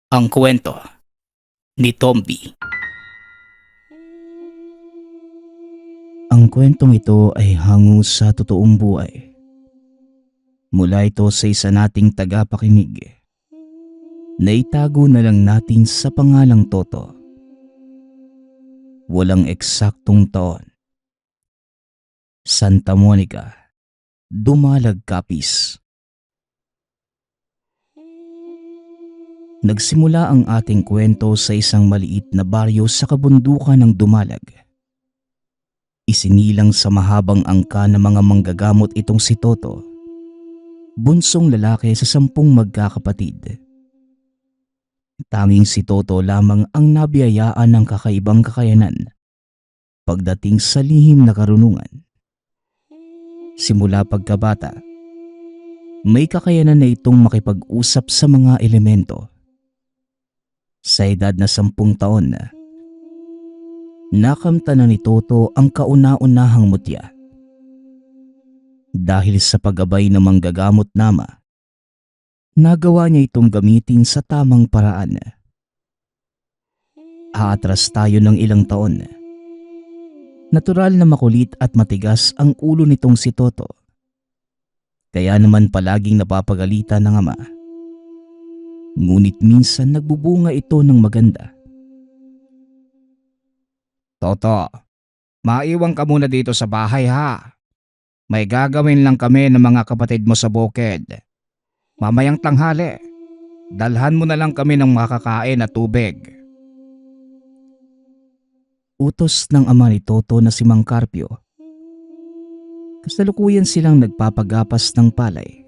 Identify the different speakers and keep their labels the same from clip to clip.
Speaker 1: Ang kwento ni Tomby. Ang kwentong ito ay hango sa totoong buhay. Mula ito sa isa nating tagapakinig. Naitago na lang natin sa pangalang Toto. Walang eksaktong taon. Santa Monica, Dumalag, Capiz. Nagsimula ang ating kwento sa isang maliit na baryo sa kabundukan ng Dumalag. Isinilang sa mahabang angka ng mga manggagamot itong si Toto. Bunsong lalaki sa 10 magkakapatid. Tanging si Toto lamang ang nabiyayaan ng kakaibang kakayanan pagdating sa lihim na karunungan. Simula pagkabata, may kakayanan na itong makipag-usap sa mga elemento. Sa edad na 10 taon na, nakamta na ni Toto ang kauna-unahang mutya. Dahil sa paggabay ng manggagamot nama, nagawa niya itong gamitin sa tamang paraan. Aatras tayo ng ilang taon. Natural na makulit at matigas ang ulo nitong si Toto. Kaya naman palaging napapagalitan ng ama. Ngunit minsan nagbubunga ito ng maganda. Toto, maiwan ka muna dito sa bahay ha. May gagawin lang kami ng mga kapatid mo sa bukid. Mamayang tanghali, dalhan mo na lang kami ng makakain at tubig. Utos ng ama ni Toto na si Mang Carpio. Kasalukuyan silang nagpapagapas ng palay.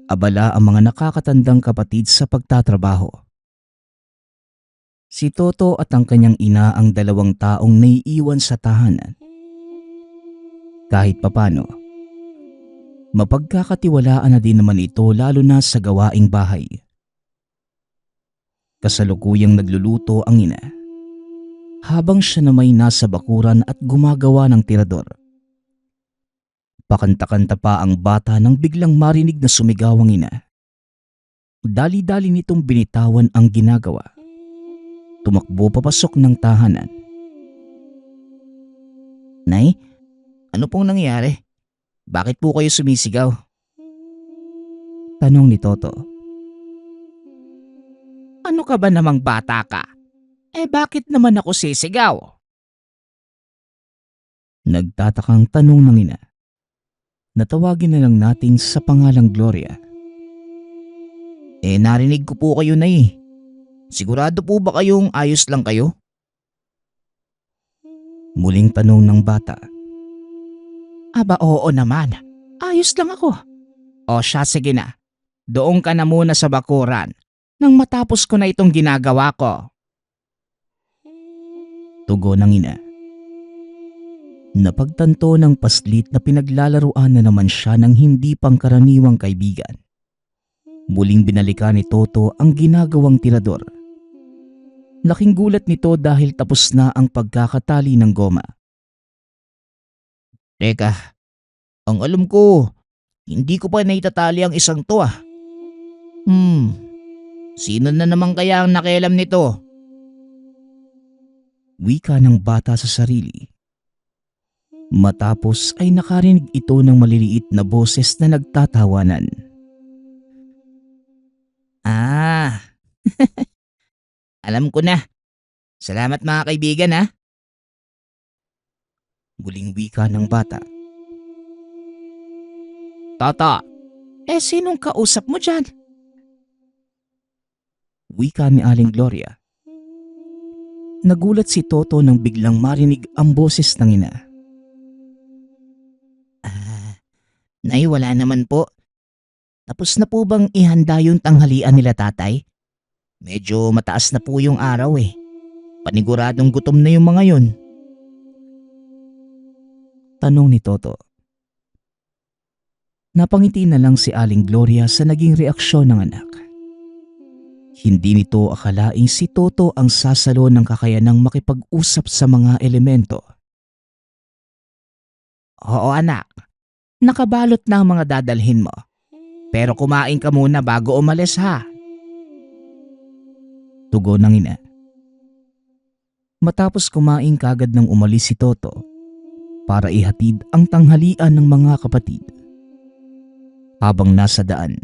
Speaker 1: Abala ang mga nakakatandang kapatid sa pagtatrabaho. Si Toto at ang kanyang ina ang 2 taong naiiwan sa tahanan. Kahit papano, mapagkakatiwalaan na din naman ito lalo na sa gawaing bahay. Kasalukuyang nagluluto ang ina, habang siya na may nasa bakuran at gumagawa ng tirador. Pakanta-kanta pa ang bata nang biglang marinig na sumigaw ang ina. Dali-dali nitong binitawan ang ginagawa. Tumakbo papasok ng tahanan. Nay, ano pong nangyari? Bakit po kayo sumisigaw? Tanong ni Toto. Ano ka ba namang bata ka? Bakit naman ako sisigaw? Nagtatakang tanong ng ina. Natawagin na lang natin sa pangalang Gloria. Narinig ko po kayo na eh. Sigurado po ba kayong ayos lang kayo? Muling tanong ng bata. Aba oo naman, ayos lang ako. O siya sige na, doon ka na muna sa bakuran nang matapos ko na itong ginagawa ko. Tugon ng ina. Napagtanto ng paslit na pinaglalaruan na naman siya ng hindi pangkaraniwang kaibigan. Muling binalikan ni Toto ang ginagawang tirador. Laking gulat nito dahil tapos na ang pagkakatali ng goma. Teka, ang alam ko, hindi ko pa naitatali ang isang to ah. Sino na naman kaya ang nakialam nito? Wika ng bata sa sarili. Matapos ay nakarinig ito ng maliliit na boses na nagtatawanan. Alam ko na. Salamat mga kaibigan ha. Muling wika ng bata. Toto, sinong kausap mo dyan? Wika ni Aling Gloria. Nagulat si Toto nang biglang marinig ang boses ng ina. Nay, wala naman po. Tapos na po bang ihanda yung tanghalian nila tatay? Medyo mataas na po yung araw eh. Paniguradong gutom na yung mga yun. Tanong ni Toto. Napangiti na lang si Aling Gloria sa naging reaksyon ng anak. Hindi nito akalaing si Toto ang sasalo ng kakayanang makipag-usap sa mga elemento. Oo anak, nakabalot na ang mga dadalhin mo. Pero kumain ka muna bago umalis ha. Tugon ng ina. Matapos kumain kagad nang umalis si Toto para ihatid ang tanghalian ng mga kapatid. Habang nasa daan,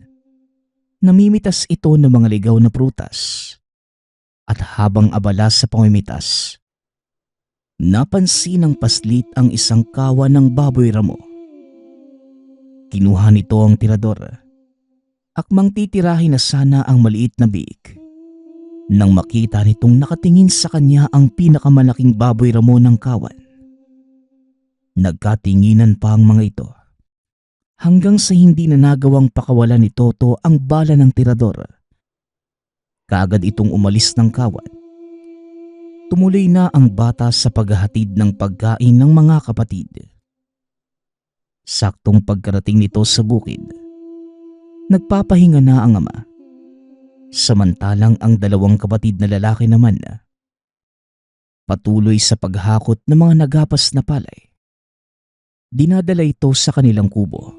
Speaker 1: namimitas ito ng mga ligaw na prutas. At habang abala sa pamimitas, napansin ng paslit ang isang kawan ng baboy ramo. Kinuha nito ang tirador. Akmang titirahin na sana ang maliit na biik. Nang makita nitong nakatingin sa kanya ang pinakamalaking baboy ramo ng kawan. Nagkatinginan pa ang mga ito. Hanggang sa hindi na nagawang pakawalan ni Toto ang bala ng tirador. Kaagad itong umalis ng kawan. Tumuloy na ang bata sa paghahatid ng pagkain ng mga kapatid. Saktong pagkarating nito sa bukid, nagpapahinga na ang ama. Samantalang ang dalawang kapatid na lalaki naman patuloy sa paghakot ng mga nagapas na palay. Dinadala ito sa kanilang kubo.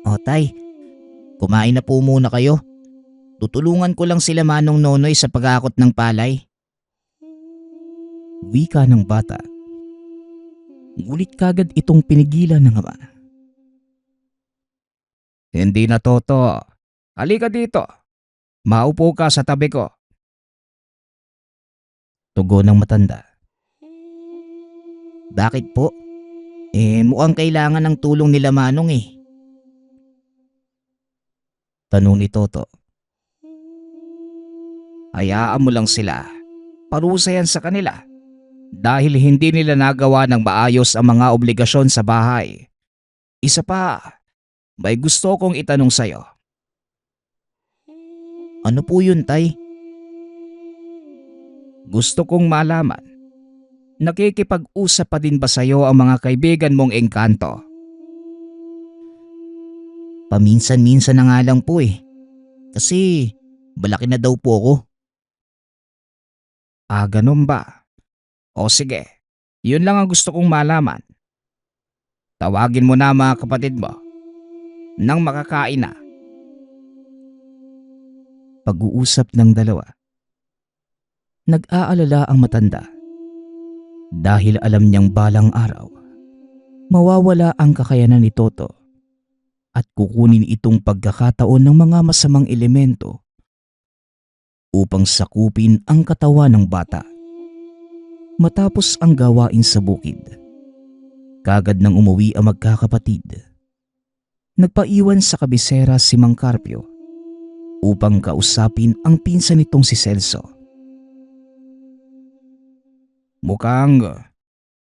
Speaker 1: O tay, kumain na po muna kayo. Tutulungan ko lang sila Manong Nonoy sa paghakot ng palay. Wika ng bata. Ngulit kagad itong pinigilan ng ama. Hindi na Toto. Halika dito. Maupo ka sa tabi ko. Tugon ng matanda. Bakit po? Mukhang kailangan ng tulong nila Manong Tanong ni Toto. Hayaan mo lang sila. Parusa yan sa kanila. Dahil hindi nila nagawa ng maayos ang mga obligasyon sa bahay. Isa pa, may gusto kong itanong sa'yo. Ano po yun, tay? Gusto kong malaman. Nakikipag-usap pa din ba sa'yo ang mga kaibigan mong engkanto? Paminsan-minsan na nga lang po Kasi malaki na daw po ako. Ganun ba? O sige, yun lang ang gusto kong malaman. Tawagin mo na mga kapatid mo nang makakain na. Pag-uusap ng dalawa. Nag-aalala ang matanda. Dahil alam niyang balang araw, mawawala ang kakayanan ni Toto at kukunin itong pagkakataon ng mga masamang elemento upang sakupin ang katawan ng bata. Matapos ang gawain sa bukid, kagad nang umuwi ang magkakapatid. Nagpaiwan sa kabisera si Mang Carpio upang kausapin ang pinsan nitong si Celso. Mukhang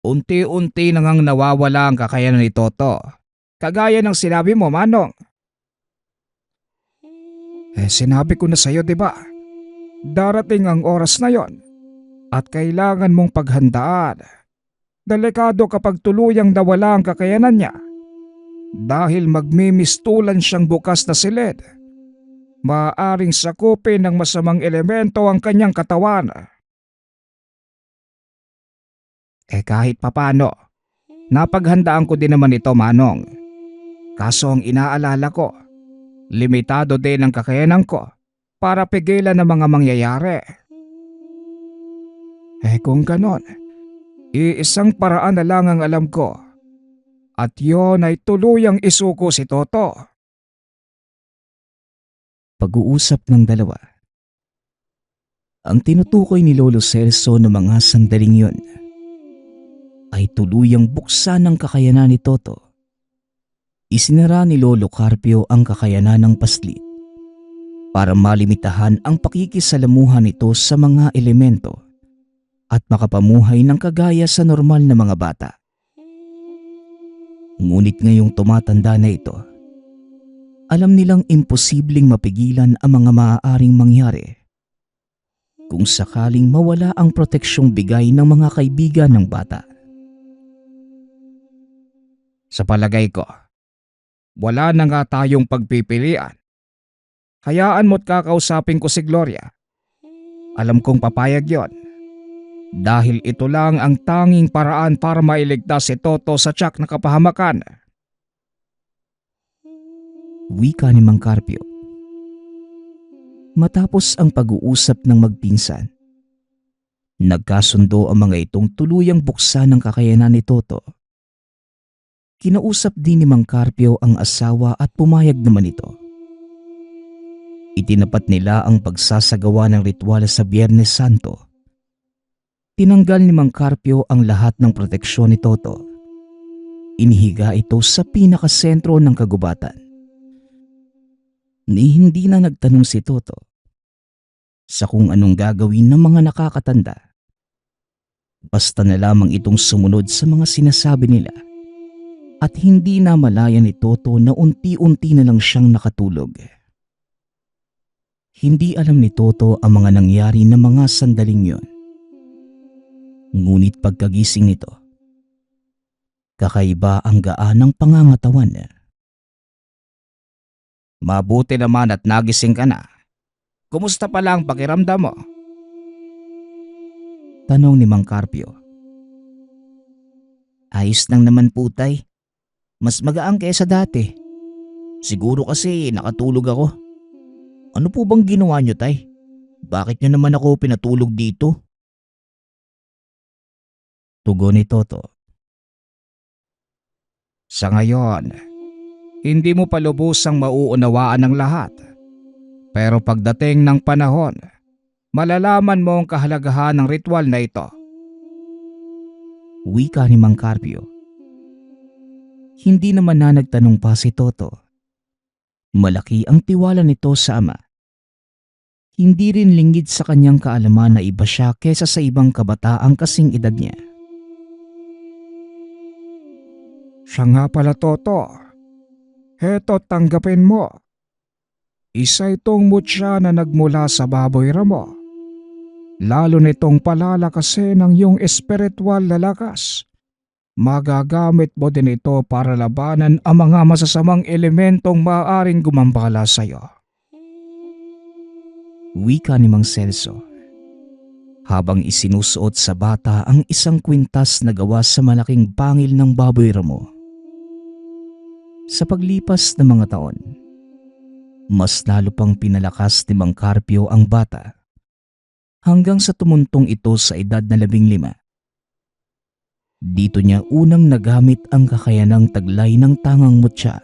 Speaker 1: unti-unti nang nawawala ang kakayanan ni Toto. Kagaya ng sinabi mo, Manong. Sinabi ko na sa'yo, di ba? Darating ang oras na yon at kailangan mong paghandaan. Delikado kapag tuluyang nawala ang kakayanan niya. Dahil magmimistulan siyang bukas na silid. Maaaring sakupin ng masamang elemento ang kanyang katawan. Kahit papano, napaghandaan ko din naman ito, Manong. Kaso ang inaalala ko, limitado din ang kakayanan ko para pigilan ng mga mangyayari. Kung ganon, iisang paraan na lang ang alam ko. At yon ay tuluyang isuko si Toto. Pag-uusap ng dalawa. Ang tinutukoy ni Lolo Celso ng mga sandaling yon ay tuluyang buksan ang kakayanan ni Toto. Isinara ni Lolo Carpio ang kakayanan ng paslit para malimitahan ang pakikisalamuhan nito sa mga elemento at makapamuhay ng kagaya sa normal na mga bata. Ngunit ngayong tumatanda na ito, alam nilang imposibleng mapigilan ang mga maaaring mangyari kung sakaling mawala ang proteksyong bigay ng mga kaibigan ng bata. Sa palagay ko, wala na nga tayong pagpipilian. Hayaan mo't kakausapin ko si Gloria. Alam kong papayag yon. Dahil ito lang ang tanging paraan para mailigtas si Toto sa tiyak na kapahamakan. Wika ni Mang Carpio. Matapos ang pag-uusap ng magpinsan, nagkasundo ang mga itong tuluyang buksan ng kakayanan ni Toto. Kinausap din ni Mang Carpio ang asawa at pumayag naman ito. Itinapat nila ang pagsasagawa ng ritual sa Biyernes Santo. Tinanggal ni Mang Carpio ang lahat ng proteksyon ni Toto. Inihiga ito sa pinakasentro ng kagubatan. Hindi na nagtanong si Toto sa kung anong gagawin ng mga nakakatanda. Basta na lamang itong sumunod sa mga sinasabi nila. At hindi na malaya ni Toto na unti-unti na lang siyang nakatulog. Hindi alam ni Toto ang mga nangyari na mga sandaling yon. Ngunit pagkagising nito, kakaiba ang gaan ng pangangatawan. Mabuti naman at nagising ka na. Kumusta pala ang pakiramdam mo? Tanong ni Mang Carpio. Ayos lang naman po, tay. Mas magaan kaysa dati. Siguro kasi nakatulog ako. Ano po bang ginawa niyo, tay? Bakit niyo naman ako pinatulog dito? Tugon ni Toto. Sa ngayon, hindi mo pa lubusang mauunawaan ng lahat. Pero pagdating ng panahon, malalaman mo ang kahalagahan ng ritual na ito. Wika ni Mang Carpio. Hindi naman na nagtanong pa si Toto. Malaki ang tiwala nito sa ama. Hindi rin lingid sa kanyang kaalaman na iba siya kesa sa ibang kabataang kasing edad niya. Siya nga pala, Toto. Heto, tanggapin mo. Isa itong mutya na nagmula sa baboy ramo. Lalo nitong palalakasin ng iyong espiritual na lakas. Magagamit mo din ito para labanan ang mga masasamang elementong maaaring gumambala sa iyo. Wika ni Mang Celso, habang isinusuot sa bata ang isang kwintas na gawa sa malaking pangil ng baboy ramo. Sa paglipas ng mga taon, mas lalo pang pinalakas ni Mang Carpio ang bata hanggang sa tumuntong ito sa edad na 15. Dito niya unang nagamit ang kakayanang taglay ng tangang mutya.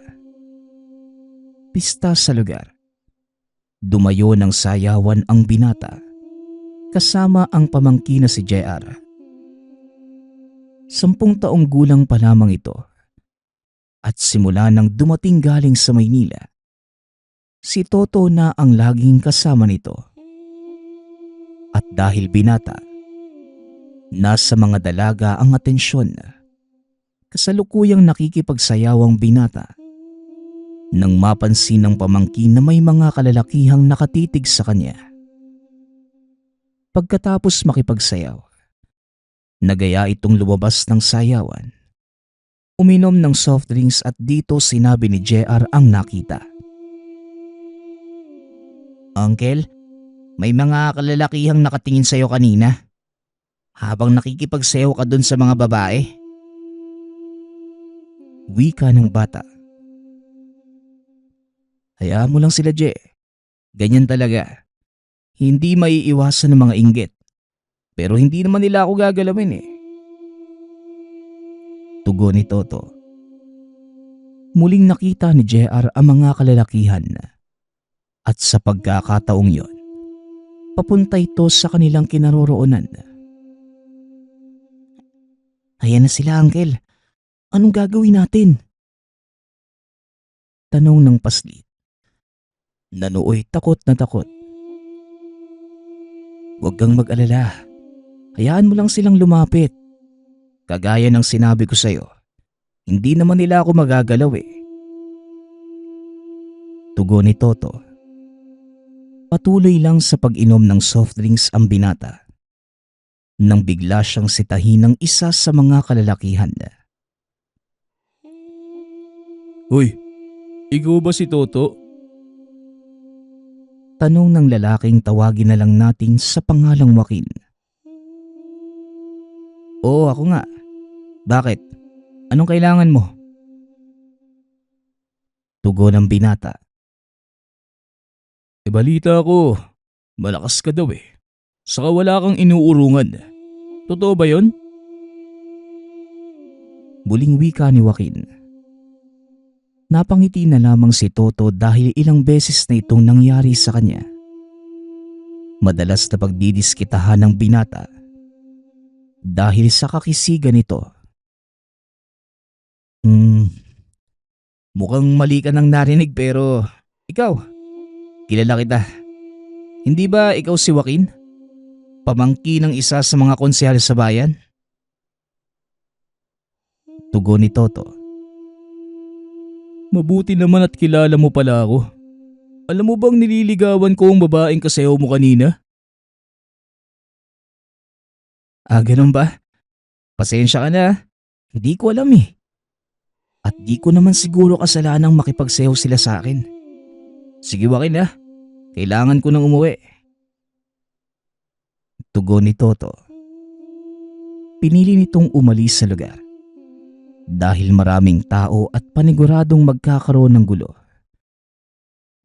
Speaker 1: Pista sa lugar. Dumayo ng sayawan ang binata kasama ang pamangkin na si JR. 10 taong gulang pa lamang ito at simula nang dumating galing sa Maynila, si Toto na ang laging kasama nito. At dahil binata, nasa mga dalaga ang atensyon. Kasalukuyang nakikipagsayawang binata nang mapansin ng pamangkin na may mga kalalakihang nakatitig sa kanya. Pagkatapos makipagsayaw, nagaya itong lumabas ng sayawan. Uminom ng soft drinks at dito sinabi ni JR ang nakita. Uncle, may mga kalalakihang nakatingin sa'yo kanina habang nakikipagsayaw ka dun sa mga babae. Wika ng bata. Hayaan mo lang sila, Je. Ganyan talaga. Hindi maiiwasan ng mga inggit. Pero hindi naman nila ako gagalawin eh. Tugon ni Toto. Muling nakita ni JR ang mga kalalakihan at sa pagkakataong yon, papunta ito sa kanilang kinaroroonan. Ayan na sila, Uncle. Anong gagawin natin? Tanong ng paslit. Nanuoy takot na takot. Huwag kang mag-alala. Hayaan mo lang silang lumapit. Kagaya ng sinabi ko sa'yo, hindi naman nila ako magagalaw eh. Tugon ni Toto. Patuloy lang sa pag-inom ng soft drinks ang binata nang bigla siyang sitahin ng isa sa mga kalalakihan. Hoy, ikaw ba si Toto? Tanong ng lalaking tawagin na lang natin sa pangalang Joaquin. Oo, ako nga. Bakit? Anong kailangan mo? Tugon ng binata. Balita ko, malakas ka daw eh. Saka wala kang inuurungan. Totoo ba yon? Muling wika ni Joaquin. Napangiti na lamang si Toto dahil ilang beses na itong nangyari sa kanya. Madalas na pagdidiskitahan ng binata dahil sa kakisigan nito. Mukhang mali ka nang narinig pero ikaw, kilala kita. Hindi ba ikaw si Joaquin? Pamangkin ng isa sa mga konsehal sa bayan? Tugon ni Toto. Mabuti naman at kilala mo pala ako. Alam mo bang nililigawan ko ang babaeng kasayaw mo kanina? Ganun ba? Pasensya ka na. Hindi ko alam eh. At di ko naman siguro kasalanang makipagsayaw sila sa akin. Sige Joaquin kailangan ko nang umuwi. Tugon ni Toto. Pinili nitong umalis sa lugar. Dahil maraming tao at paniguradong magkakaroon ng gulo.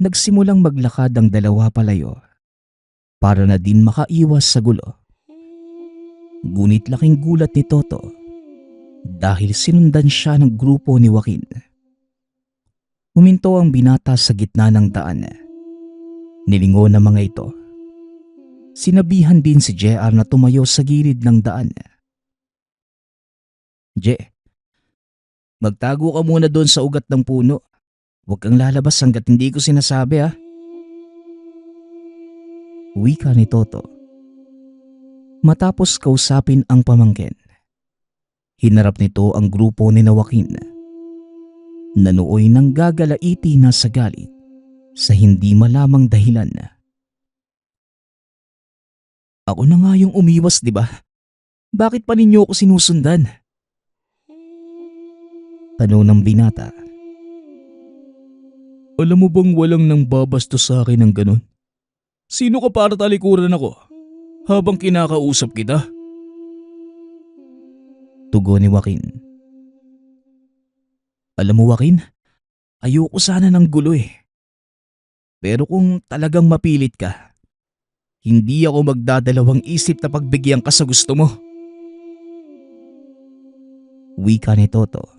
Speaker 1: Nagsimulang maglakad ang dalawa palayo para na din makaiwas sa gulo. Ngunit laking gulat ni Toto dahil sinundan siya ng grupo ni Joaquin. Huminto ang binata sa gitna ng daan. Nilingon ng mga ito. Sinabihan din si JR na tumayo sa gilid ng daan. Magtago ka muna doon sa ugat ng puno. Huwag kang lalabas hanggat hindi ko sinasabi Wika ni Toto. Matapos kausapin ang pamangkin, hinarap nito ang grupo ni Joaquin. Nanuoy ng gagalaiti na sa galit sa hindi malamang dahilan. Ako na nga yung umiwas, di ba? Bakit pa ninyo ako sinusundan? Tanong ng binata. Alam mo bang walang nang babastos sa akin ng ganun? Sino ka para talikuran ako habang kinakausap kita? Tugon ni Joaquin. Alam mo Joaquin, ayoko sana ng gulo eh. Pero kung talagang mapilit ka, hindi ako magdadalawang isip na pagbigyan ka sa gusto mo. Wika ni Toto.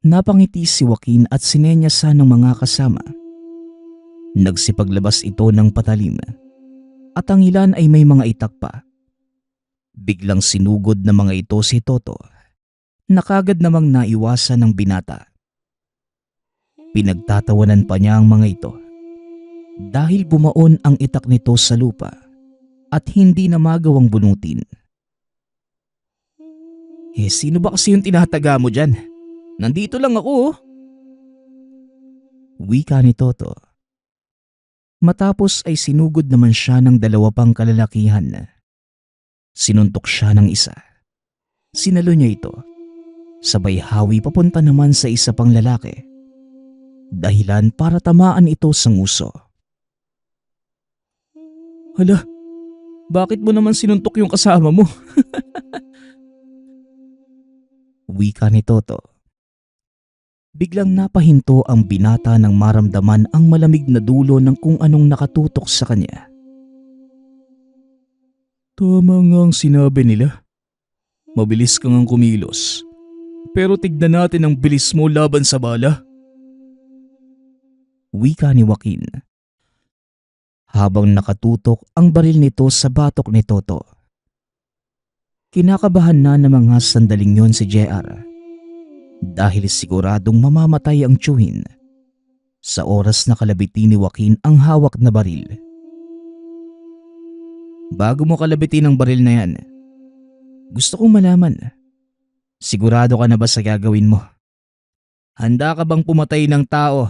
Speaker 1: Napangiti si Joaquin at sinenyasan ng mga kasama. Nagsipaglabas ito ng patalim at ang ilan ay may mga itak pa. Biglang sinugod ng mga ito si Toto na kagad namang naiwasan ng binata. Pinagtatawanan pa niya ang mga ito dahil bumaon ang itak nito sa lupa at hindi na magawang bunutin. Sino ba kasi yung tinataga mo dyan? Nandito lang ako Wika ni Toto. Matapos ay sinugod naman siya ng dalawa pang kalalakihan. Sinuntok siya ng isa. Sinalo niya ito. Sabay hawi papunta naman sa isa pang lalaki. Dahilan para tamaan ito sa nguso. Hala, bakit mo naman sinuntok yung kasama mo? Wika ni Toto. Biglang napahinto ang binata nang maramdaman ang malamig na dulo ng kung anong nakatutok sa kanya. Tama nga ang sinabi nila. Mabilis kang ang kumilos. Pero tignan natin ang bilis mo laban sa bala. Wika ni Joaquin. Habang nakatutok ang baril nito sa batok ni Toto. Kinakabahan na ng mga sandaling yon si JR. Dahil siguradong mamamatay ang tiyuhin sa oras na kalabitin ni Joaquin ang hawak na baril. Bago mo kalabitin ang baril na yan, gusto kong malaman, sigurado ka na ba sa gagawin mo? Handa ka bang pumatay ng tao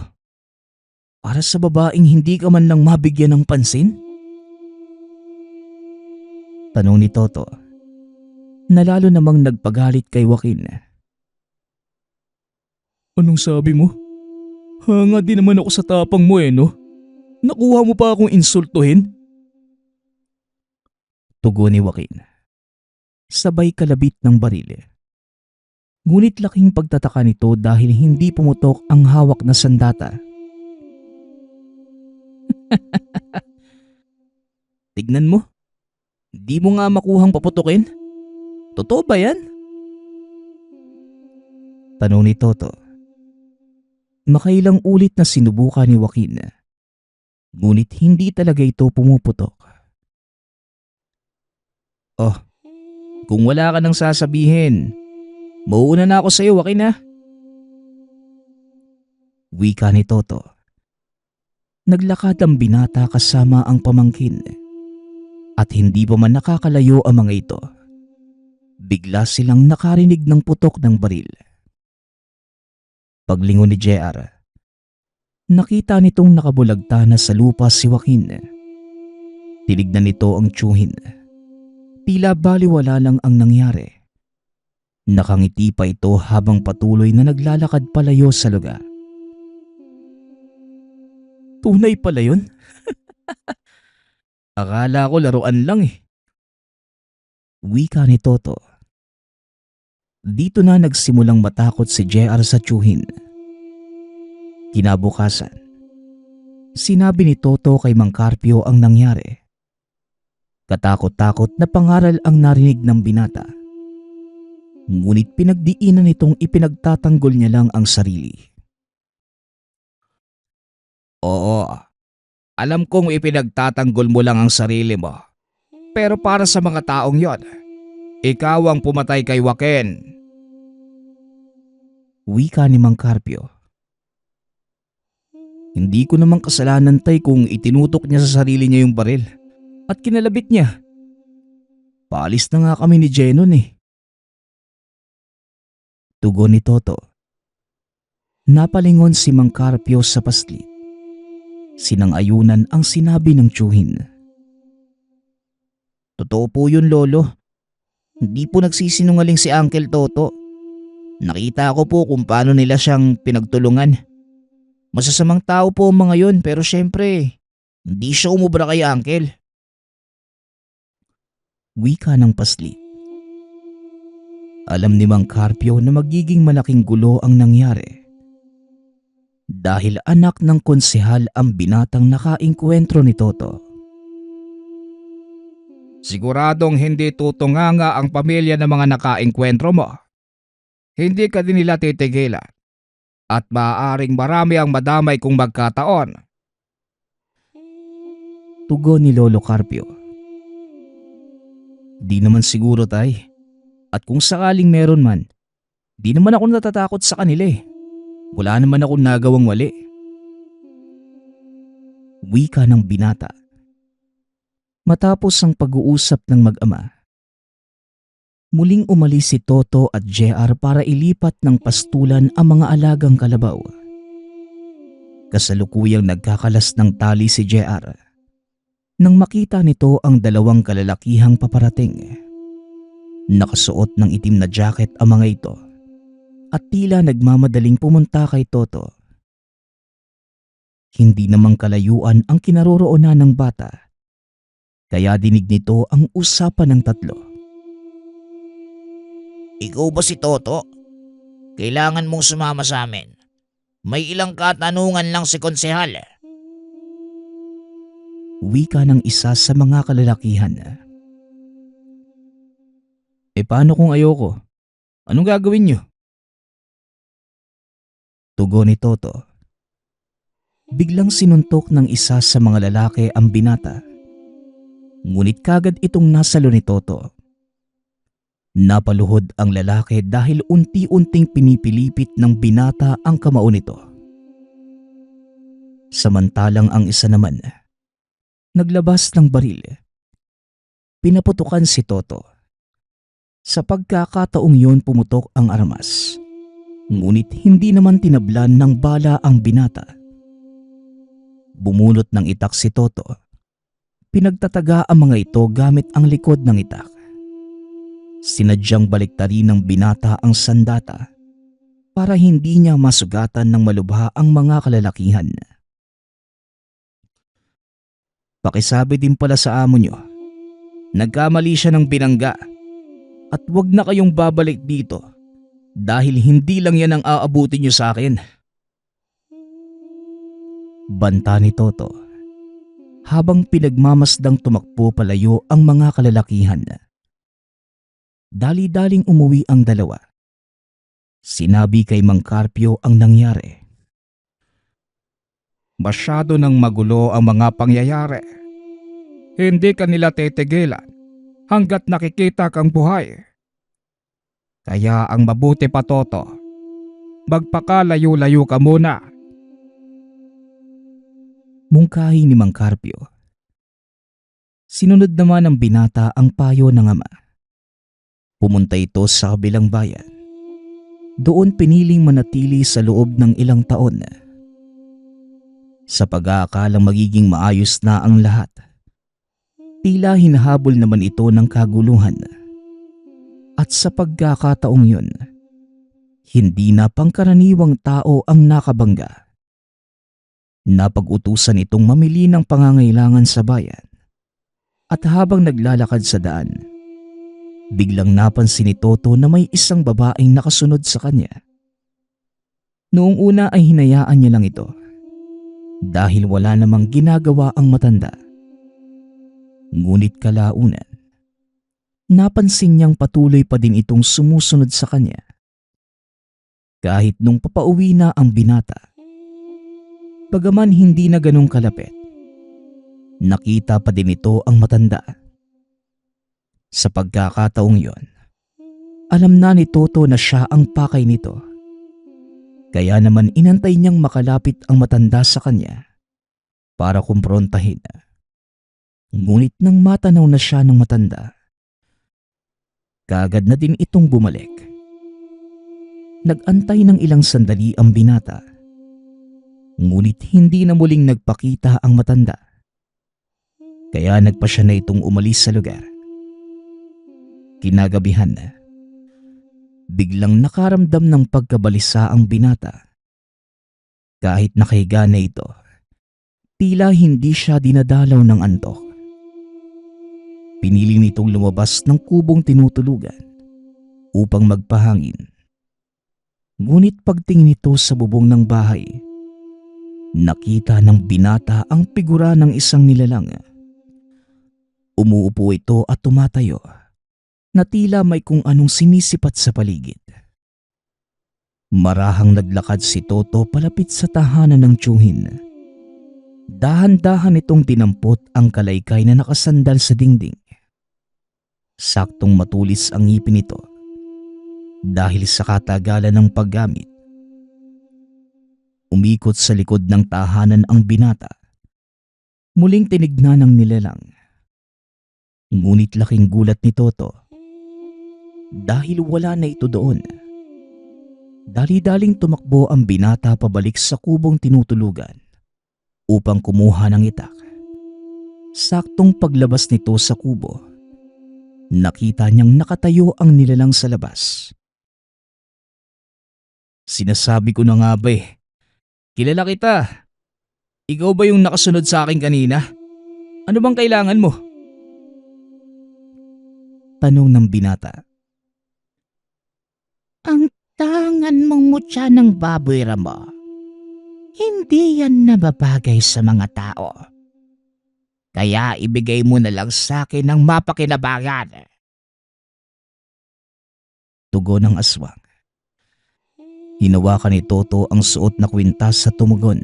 Speaker 1: para sa babaeng hindi ka man lang mabigyan ng pansin? Tanong ni Toto, na lalo namang nagpagalit kay Joaquin. Anong sabi mo? Hanga din naman ako sa tapang mo no? Nakuha mo pa akong insultuhin? Tugon ni Joaquin. Sabay kalabit ng baril. Ngunit laking pagtataka nito dahil hindi pumutok ang hawak na sandata. Tignan mo, di mo nga makuhang paputukin. Totoo ba yan? Tanong ni Toto. Makailang ulit na sinubukan ni Joaquin, ngunit hindi talaga ito pumuputok. Oh, kung wala ka nang sasabihin, mauuna na ako sa iyo, Joaquin ha? Wika ni Toto. Naglakad ang binata kasama ang pamangkin at hindi pa man nakakalayo ang mga ito. Bigla silang nakarinig ng putok ng baril. Paglingon ni JR, nakita nitong nakabulagta na sa lupa si Joaquin. Tinignan nito ang tiyuhin. Tila baliwala lang ang nangyari. Nakangiti pa ito habang patuloy na naglalakad palayo sa lugar. Tunay pala yun? Akala ko laruan lang eh. Wika ni Toto. Dito na nagsimulang matakot si JR sa tiyuhin. Kinabukasan, sinabi ni Toto kay Mang Carpio ang nangyari. Katakot-takot na pangaral ang narinig ng binata. Ngunit pinagdiinan nitong ipinagtatanggol niya lang ang sarili. Oo, alam kong ipinagtatanggol mo lang ang sarili mo. Pero para sa mga taong yon, ikaw ang pumatay kay Joaquin. Wika ni Mang Carpio. Hindi ko namang kasalanan tay kung itinutok niya sa sarili niya yung baril at kinalabit niya. Paalis na nga kami ni Jenon eh. Tugon ni Toto. Napalingon si Mang Carpio sa paslit. Sinang-ayunan ang sinabi ng tiyuhin. Totoo po yun, Lolo. Hindi po nagsisinungaling si Uncle Toto. Nakita ko po kung paano nila siyang pinagtulungan. Masasamang tao po ang mga yun pero syempre, hindi siya umubra kay Uncle. Wika ng paslit. Alam ni Mang Carpio na magiging malaking gulo ang nangyari. Dahil anak ng konsehal ang binatang nakaengkwentro ni Toto. Siguradong hindi tutunganga ang pamilya ng mga nakaengkwentro mo. Hindi ka din nila titigilan at maaaring marami ang madamay kung magkataon. Tugon ni Lolo Carpio. Di naman siguro tay. At kung sakaling meron man, di naman ako natatakot sa kanila eh. Wala naman akong nagawang mali. Wika ng binata. Matapos ang pag-uusap ng mag-ama, muling umalis si Toto at JR para ilipat ng pastulan ang mga alagang kalabaw. Kasalukuyang nagkakalas ng tali si JR nang makita nito ang dalawang kalalakihang paparating. Nakasuot ng itim na jacket ang mga ito at tila nagmamadaling pumunta kay Toto. Hindi namang kalayuan ang kinaroroonan ng bata. Kaya dinig nito ang usapan ng tatlo. Ikaw ba si Toto? Kailangan mong sumama sa amin. May ilang katanungan lang si konsehal. Wika ng isa sa mga kalalakihan. Paano kung ayoko? Anong gagawin niyo? Tugon ni Toto. Biglang sinuntok ng isa sa mga lalaki ang binata. Ngunit kagad itong nasalo ni Toto. Napaluhod ang lalaki dahil unti-unting pinipilipit ng binata ang kamao nito. Samantalang ang isa naman, naglabas ng baril. Pinaputukan si Toto. Sa pagkakataong yun pumutok ang armas. Ngunit hindi naman tinablan ng bala ang binata. Bumunot ng itak si Toto. Pinagtataga ang mga ito gamit ang likod ng itak. Sinadyang baliktarin ng binata ang sandata para hindi niya masugatan ng malubha ang mga kalalakihan. Pakisabi din pala sa amo nyo, nagkamali siya ng binangga at wag na kayong babalik dito dahil hindi lang yan ang aabutin nyo sa akin. Banta ni Toto. habang pinagmamasdang tumakbo palayo ang mga kalalakihan. Dali-daling umuwi ang dalawa. Sinabi kay Mang Carpio ang nangyari.
Speaker 2: Masyado nang magulo ang mga pangyayari. Hindi ka nila titigilan hanggat nakikita kang buhay. Kaya ang mabuti pa, Toto, magpakalayo-layo ka muna.
Speaker 1: Mungkahi ni Mang Carpio. Sinunod naman ng binata ang payo ng ama. Pumunta ito sa kabilang bayan. Doon piniling manatili sa loob ng ilang taon. Sa pag-aakalang magiging maayos na ang lahat, tila hinahabol naman ito ng kaguluhan. At sa pagkakataong yun, hindi na pangkaraniwang tao ang nakabangga. Napag-utusan itong mamili ng pangangailangan sa bayan. At habang naglalakad sa daan, biglang napansin ni Toto na may isang babaeng nakasunod sa kanya. Noong una ay hinayaan niya lang ito dahil wala namang ginagawa ang matanda. Ngunit kalaunan, napansin niyang patuloy pa din itong sumusunod sa kanya. Kahit nung papauwi na ang binata, bagaman hindi na ganong kalapit, nakita pa din ito ang matanda. Sa pagkakataong yon, alam na ni Toto na siya ang pakay nito. Kaya naman inantay niyang makalapit ang matanda sa kanya para kumprontahin. Ngunit nang matanaw na siya ng matanda, kaagad na din itong bumalik. Nag-antay ng ilang sandali ang binata. Ngunit hindi na muling nagpakita ang matanda. Kaya nagpa siya na itong umalis sa lugar. Kinagabihan na, biglang nakaramdam ng pagkabalisa ang binata. Kahit nakahiga na ito, tila hindi siya dinadalaw ng antok. Pinili nitong lumabas ng kubong tinutulugan upang magpahangin. Ngunit pagtingin nito sa bubong ng bahay, nakita ng binata ang figura ng isang nilalang. Umuupo ito at tumatayo na tila may kung anong sinisipat sa paligid. Marahang naglakad si Toto palapit sa tahanan ng tiyuhin. Dahan-dahan itong dinampot ang kalaykay na nakasandal sa dingding. Saktong matulis ang ngipin nito dahil sa katagalan ng paggamit. Umikot sa likod ng tahanan ang binata. Muling tinignan ng nilalang. Ngunit laking gulat ni Toto dahil wala na ito doon. Dali-daling tumakbo ang binata pabalik sa kubong tinutulugan upang kumuha ng itak. Saktong paglabas nito sa kubo, nakita niyang nakatayo ang nilalang sa labas. Sinasabi ko na nga ba eh, kilala kita. Ikaw ba yung nakasunod sa akin kanina? Ano bang kailangan mo? Tanong ng binata.
Speaker 3: Ang tangan mong mutya ng baboy ramo, hindi yan nababagay sa mga tao. Kaya ibigay mo na lang sa akin ng mapakinabangan.
Speaker 1: Tugon ng aswang. Hinawakan ni Toto ang suot na kwintas sa tumugon.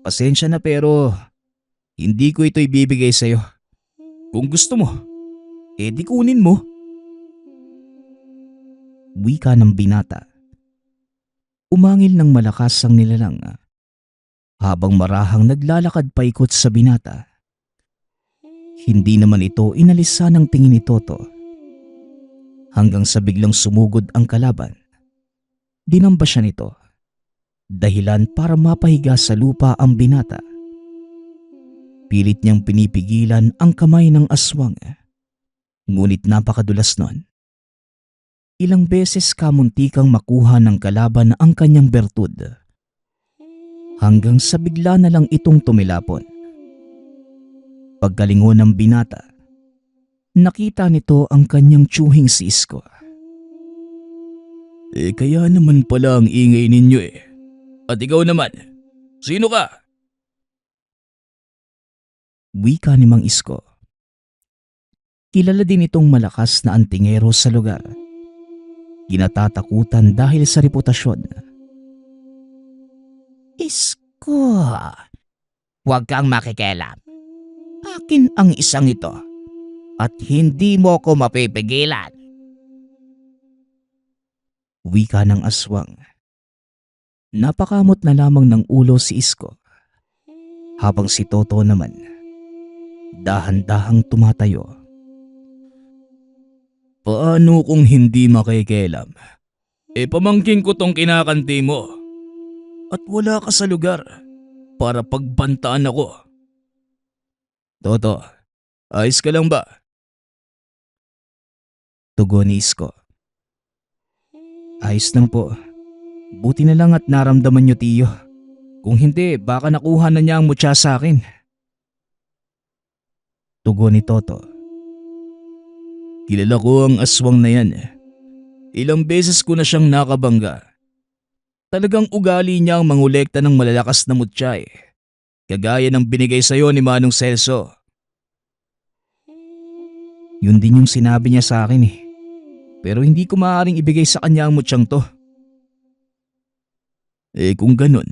Speaker 1: Pasensya na pero hindi ko ito ibibigay sa'yo. Kung gusto mo, di kunin mo. Wika ng binata. Umangil ng malakas ang nilalang habang marahang naglalakad paikot sa binata. Hindi naman ito inalisa ng tingin ni Toto. Hanggang sa biglang sumugod ang kalaban. Dinamba siya nito. Dahilan para mapahiga sa lupa ang binata. Pilit niyang pinipigilan ang kamay ng aswang. Ngunit napakadulas nun. Ilang beses kamuntikang makuha ng kalaban ang kanyang bertud. Hanggang sa bigla na lang itong tumilapon. Pagkalingon ng binata, nakita nito ang kanyang tiyuhing si Isko. Kaya naman pala ang ingay ninyo eh. At ikaw naman, sino ka? Wika ni Mang Isko. Kilala din itong malakas na antingero sa lugar. Ginatatakutan dahil sa reputasyon.
Speaker 3: Isko, huwag kang makikialam. Akin ang isang ito at hindi mo ko mapipigilan.
Speaker 1: Wika ng aswang. Napakamot na lamang ng ulo si Isko. Habang si Toto naman, dahan-dahang tumatayo. Paano kung hindi makikialam? Pamangkin ko tong kinakanti mo. At wala ka sa lugar para pagbantaan ako. Toto, ayos ka lang ba? Tugon ni Isko. Ayos lang po. Buti na lang at naramdaman niyo, tiyo. Kung hindi, baka nakuha na niya ang mutya sa akin. Tugon ni Toto. Kilala ko ang aswang na yan. Ilang beses ko na siyang nakabangga. Talagang ugali niya ang mangolekta ng malalakas na mutya Kagaya ng binigay sa'yo ni Manong Celso. Yun din yung sinabi niya sa akin Pero hindi ko maaaring ibigay sa kanya ang mutsyang to. Kung ganun,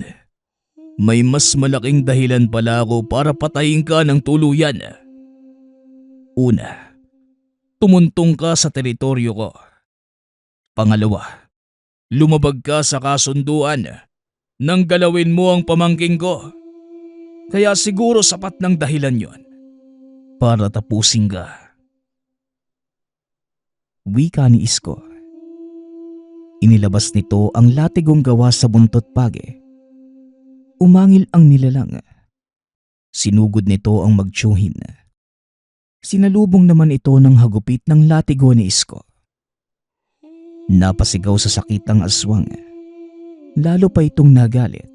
Speaker 1: may mas malaking dahilan pala ako para patayin ka ng tuluyan. Una, tumuntong ka sa teritoryo ko. Pangalawa, lumabag ka sa kasunduan nang galawin mo ang pamangking ko. Kaya siguro sapat ng dahilan yon para tapusin ka. Wika ni Isko. Inilabas nito ang latigong gawa sa buntot page. Umangil ang nilalang. Sinugod nito ang magtsuhin. Sinalubong naman ito ng hagupit ng latigo ni Isko. Napasigaw sa sakit ang aswang. Lalo pa itong nagalit.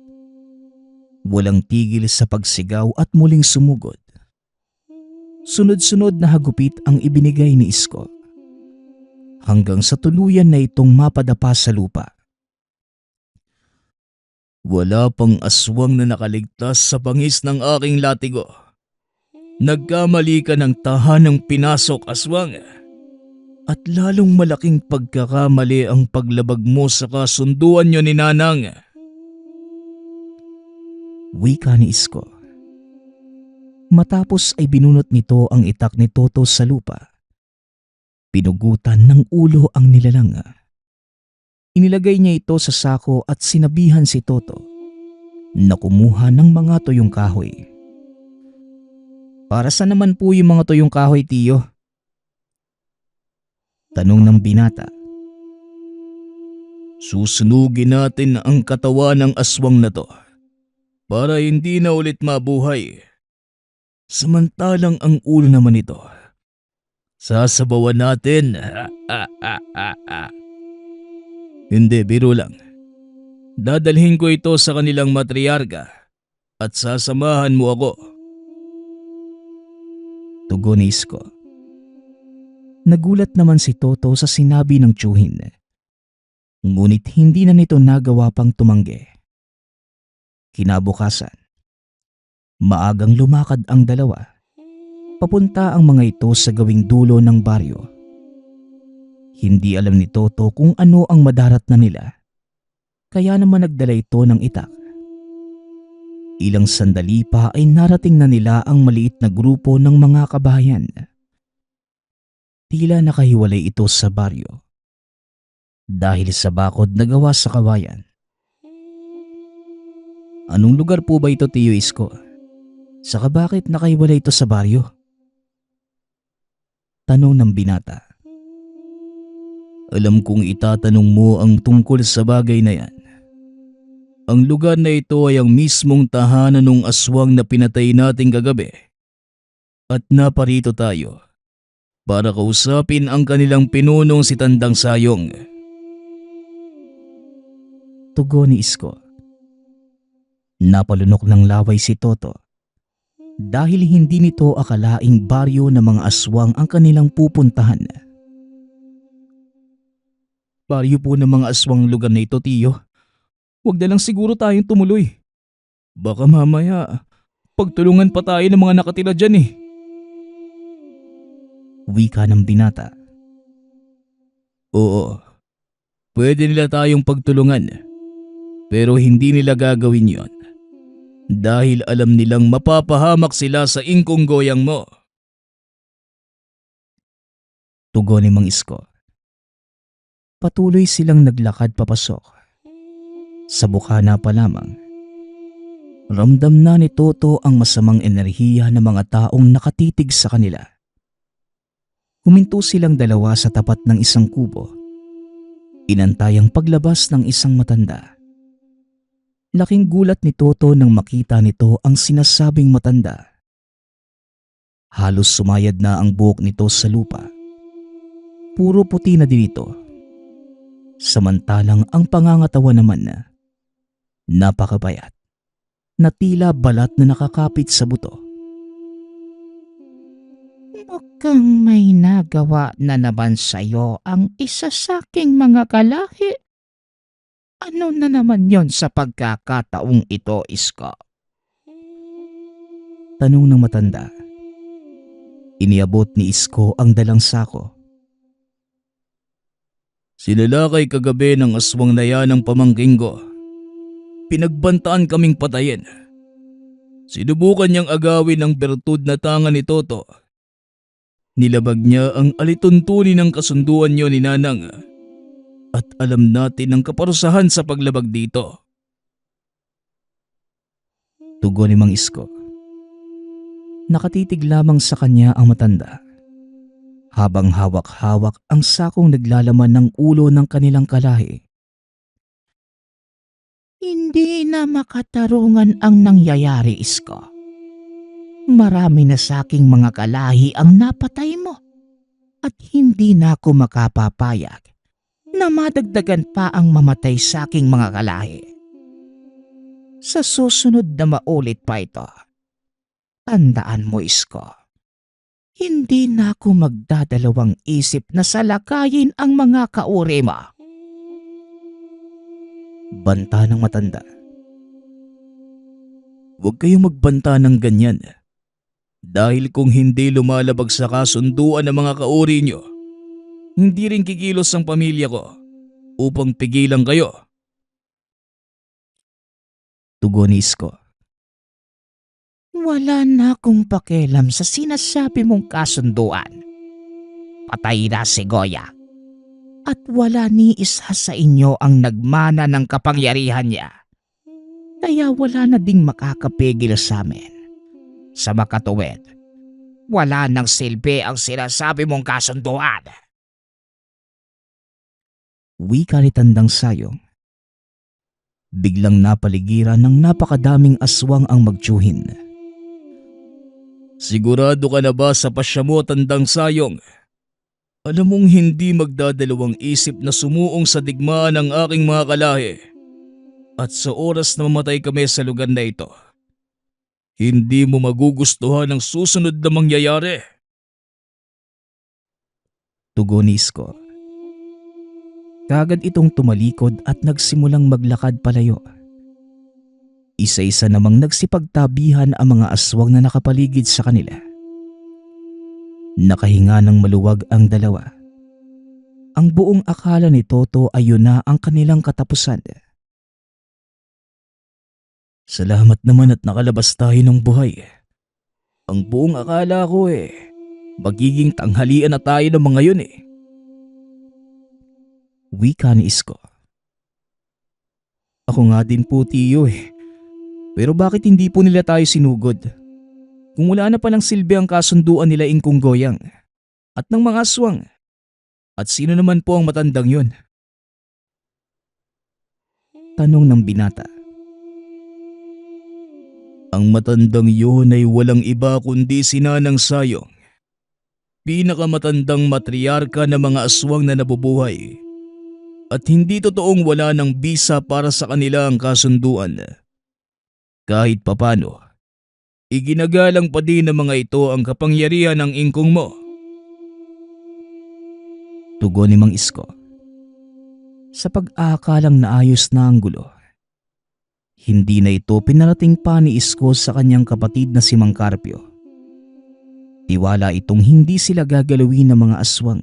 Speaker 1: Walang tigil sa pagsigaw at muling sumugod. Sunod-sunod na hagupit ang ibinigay ni Isko. Hanggang sa tuluyan na itong mapadapa sa lupa. Wala pang aswang na nakaligtas sa bangis ng aking latigo. Nagkamali ka ng tahanang pinasok, aswang. At lalong malaking pagkakamali ang paglabag mo sa kasunduan niyo ni Nanang. Wika ni Isko. Matapos ay binunot nito ang itak ni Toto sa lupa. Pinugutan ng ulo ang nilalang. Inilagay niya ito sa sako at sinabihan si Toto na kumuha ng mga tuyong kahoy. Para saan naman po yung mga tuyong kahoy, tiyo? Tanong ng binata. Susunugin natin ang katawan ng aswang na to para hindi na ulit mabuhay. Samantalang ang ulo naman ito, sasabawan natin. Hindi, biro lang. Dadalhin ko ito sa kanilang matriarka at sasamahan mo ako. Tugon ni Isko. Nagulat naman si Toto sa sinabi ng tiyuhin. Ngunit hindi na nito nagawa pang tumanggi. Kinabukasan, maagang lumakad ang dalawa. Papunta ang mga ito sa gawing dulo ng baryo. Hindi alam ni Toto kung ano ang madarat na nila. Kaya naman nagdala ito ng itak. Ilang sandali pa ay narating na nila ang maliit na grupo ng mga kabayan. Tila nakahiwalay ito sa baryo dahil sa bakod na gawa sa kawayan. Anong lugar po ba ito, Tiyo Isko? Saka bakit nakahiwalay ito sa baryo? Tanong ng binata. Alam kong itatanong mo ang tungkol sa bagay na yan. Ang lugar na ito ay ang mismong tahanan ng aswang na pinatay nating kagabi. At naparito tayo para kausapin ang kanilang pinunong si Tandang Sayong. Tugon ni Isko. Napalunok ng laway si Toto dahil hindi nito akalaing baryo ng mga aswang ang kanilang pupuntahan. Baryo po ng mga aswang lugar na ito, Tiyo. Huwag na lang siguro tayong tumuloy. Baka mamaya
Speaker 2: Pagtulungan pa tayo ng mga nakatira dyan eh.
Speaker 1: Wika ng binata. Oo, pwede nila tayong pagtulungan. Pero hindi nila gagawin yon. Dahil alam nilang mapapahamak sila sa ingkong goyang mo. Tugon ni Mang Isko. Patuloy silang naglakad papasok. Sa bukana pa lamang, ramdam na ni Toto ang masamang enerhiya ng mga taong nakatitig sa kanila. Huminto silang dalawa sa tapat ng isang kubo. Inantay ang paglabas ng isang matanda. Laking gulat ni Toto nang makita nito ang sinasabing matanda. Halos sumayad na ang buhok nito sa lupa. Puro puti na din ito. Samantalang ang pangangatawan naman na napakapayat, na tila balat na nakakapit sa buto.
Speaker 3: Mukhang may nagawa na naman sa'yo ang isa sa aking mga kalahi. Ano na naman yon sa pagkakataong ito, Isko?
Speaker 1: Tanong ng matanda. Iniabot ni Isko ang dalang sako. Sinalakay kagabi ng aswang na yan ng pamangking ko. Pinagbantaan kaming patayin. Sinubukan niyang agawin ang bertud na tanga ni Toto. Nilabag niya ang alituntunin ng kasunduan niyo ni Nanang. At alam natin ang kaparusahan sa paglabag dito. Tugon ni Mang Isko. Nakatitig lamang sa kanya ang matanda. Habang hawak-hawak ang sakong naglalaman ng ulo ng kanilang kalahi.
Speaker 3: Hindi na makatarungan ang nangyayari, Isko. Marami na sa aking mga kalahi ang napatay mo. At hindi na ako makapapayag na madagdagan pa ang mamatay sa aking mga kalahi. Sa susunod na maulit pa ito, tandaan mo, Isko, hindi na ako magdadalawang isip na salakayin ang mga kauri mo.
Speaker 1: Banta ng matanda. Huwag kayong magbanta ng ganyan. Dahil kung hindi lumalabag sa kasunduan ng mga kauri nyo, hindi rin kikilos ang pamilya ko upang pigilan kayo. Tugon ni Isko.
Speaker 3: Wala na akong pakialam sa sinasabi mong kasunduan. Patay na si Goya. At wala ni isa sa inyo ang nagmana ng kapangyarihan niya. Kaya wala na ding makakapigil sa amin. Sa makatuwid, wala nang silbi ang sinasabi mong kasunduan.
Speaker 1: Wika ni Tandang Sayong. Biglang napaligiran ng napakadaming aswang ang magtiyuhin. Sigurado ka na ba sa pasya mo, Tandang Sayong? Alam mong hindi magdadalawang isip na sumuong sa digmaan ng aking mga kalahi. At sa oras na mamatay kami sa lugar na ito, hindi mo magugustuhan ang susunod na mangyayari. Tugon ni Isko. Kagad itong tumalikod at nagsimulang maglakad palayo. Isa-isa namang nagsipagtabihan ang mga aswang na nakapaligid sa kanila. Nakahinga ng maluwag ang dalawa. Ang buong akala ni Toto ay yun na ang kanilang katapusan. Salamat naman at nakalabas tayo ng buhay. Ang buong akala ko magiging tanghalian na tayo ng mga yun . Wika ni Isko. Ako nga din po, Tiyo . Pero bakit hindi po nila tayo sinugod? Kung wala na palang silbi ang kasunduan nila Ingkong Goyang at ng mga aswang. At sino naman po ang matandang yun? Tanong ng binata. Ang matandang yun ay walang iba kundi si Nanang Sayong. Pinakamatandang matriarka ng mga aswang na nabubuhay. At hindi totoong wala ng bisa para sa kanila ang kasunduan. Kahit papano, iginagalang pa din ng mga ito ang kapangyarihan ng ingkong mo. Tugon ni Mang Isko. Sa pag-aakalang naayos na ang gulo, Hindi na ito pinarating pa ni Isko sa kanyang kapatid na si Mang Carpio. Tiwala itong hindi sila gagalawin ng mga aswang.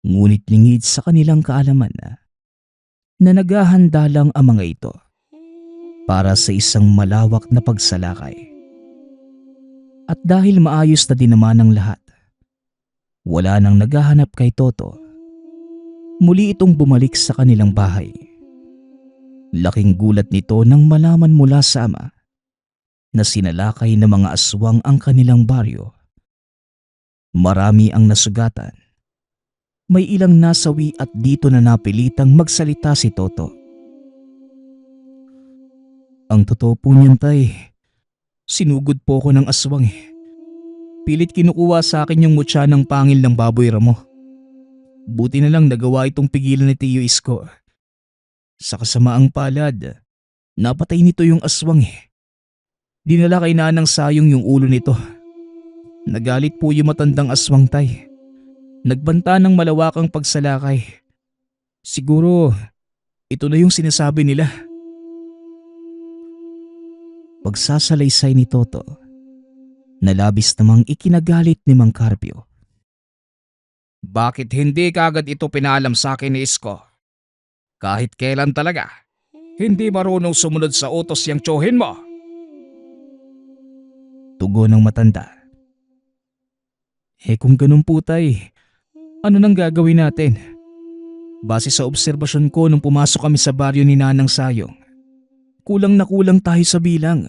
Speaker 1: Ngunit lingid sa kanilang kaalaman na naghahanda lang ang mga ito para sa isang malawak na pagsalakay. At dahil maayos na din naman ang lahat, wala nang naghahanap kay Toto. Muli itong bumalik sa kanilang bahay. Laking gulat nito nang malaman mula sa ama na sinalakay ng mga aswang ang kanilang baryo. Marami ang nasugatan. May ilang nasawi at dito na napilitang magsalita si Toto. Ang totoo po niyan, tay, sinugod po ko ng aswang eh. Pilit kinukuha sa akin yung mutya ng pangil ng baboy ramo. Buti na lang nagawa itong pigilan ni Tio Isko. Sa kasamaang palad, napatay nito yung aswang eh. Dinala kay Nanang Sayong yung ulo nito. Nagalit po yung matandang aswang, tay. Nagbanta ng malawakang pagsalakay. Siguro, ito na yung sinasabi nila. Pagsasalaysay ni Toto, nalabis namang ikinagalit ni Mang Carpio.
Speaker 2: Bakit hindi kagad ito pinalam sa akin ni Isko? Kahit kailan talaga, hindi marunong sumunod sa utos yang tsuhin mo.
Speaker 1: Tugon ng matanda. Kung ganun po, tay, ano nang gagawin natin? Base sa obserbasyon ko nung pumasok kami sa baryo ni Nanang Sayong, kulang na kulang tayo sa bilang.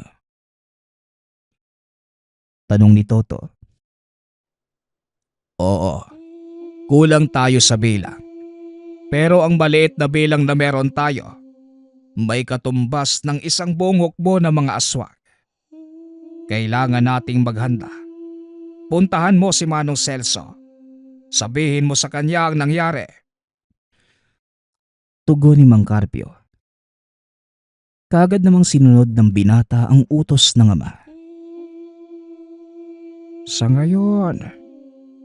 Speaker 1: Tanong ni Toto.
Speaker 2: Oo, kulang tayo sa bilang. Pero ang maliit na bilang na meron tayo, may katumbas ng isang buong hukbo ng mga aswang. Kailangan nating maghanda. Puntahan mo si Manong Celso. Sabihin mo sa kanya ang nangyari.
Speaker 1: Tugon ni Mang Carpio. Kaagad namang sinunod ng binata ang utos ng ama.
Speaker 2: Sa ngayon,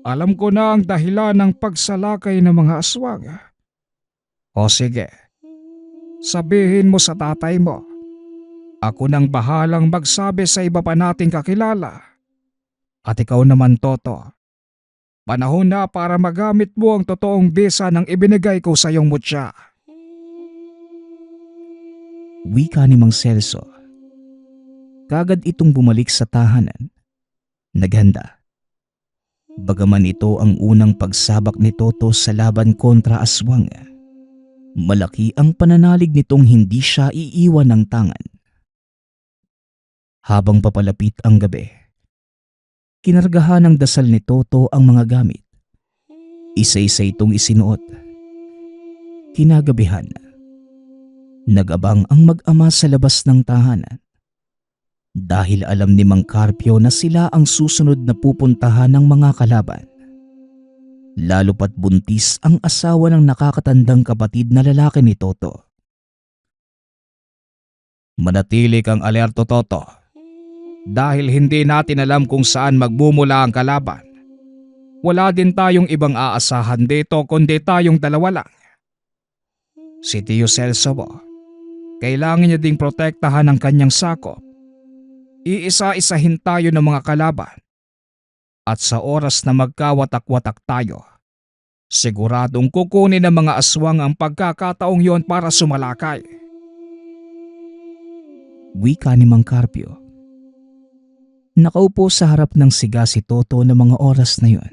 Speaker 2: alam ko na ang dahilan ng pagsalakay ng mga aswang. O sige, sabihin mo sa tatay mo. Ako nang bahalang magsabi sa iba pa nating kakilala. At ikaw naman, Toto. Panahon na para magamit mo ang totoong bisa ng ibinigay ko sa iyong mutya.
Speaker 1: Wika ni Mang Celso. Kagad itong bumalik sa tahanan. Naghanda. Bagaman ito ang unang pagsabak ni Toto sa laban kontra aswang, malaki ang pananalig nitong hindi siya iiwan ng tangan. Habang papalapit ang gabi, kinargahan ng dasal ni Toto ang mga gamit. Isa-isa itong isinuot. Kinagabihan, nag-abang ang mag-ama sa labas ng tahanan. Dahil alam ni Mang Carpio na sila ang susunod na pupuntahan ng mga kalaban. Lalo pat buntis ang asawa ng nakakatandang kapatid na lalaki ni Toto.
Speaker 2: Manatili kang alerto, Toto. Dahil hindi natin alam kung saan magmumula ang kalaban. Wala din tayong ibang aasahan dito kundi tayong dalawa lang. Si Tio Celso mo, kailangan niya ding protektahan ang kanyang sakop. Iisa-isahin tayo ng mga kalaban. At sa oras na magkawatak-watak tayo, siguradong kukunin ng mga aswang ang pagkakataong yon para sumalakay.
Speaker 1: Wika ni Mang Carpio. Nakaupo sa harap ng siga si Toto ng mga oras na yon.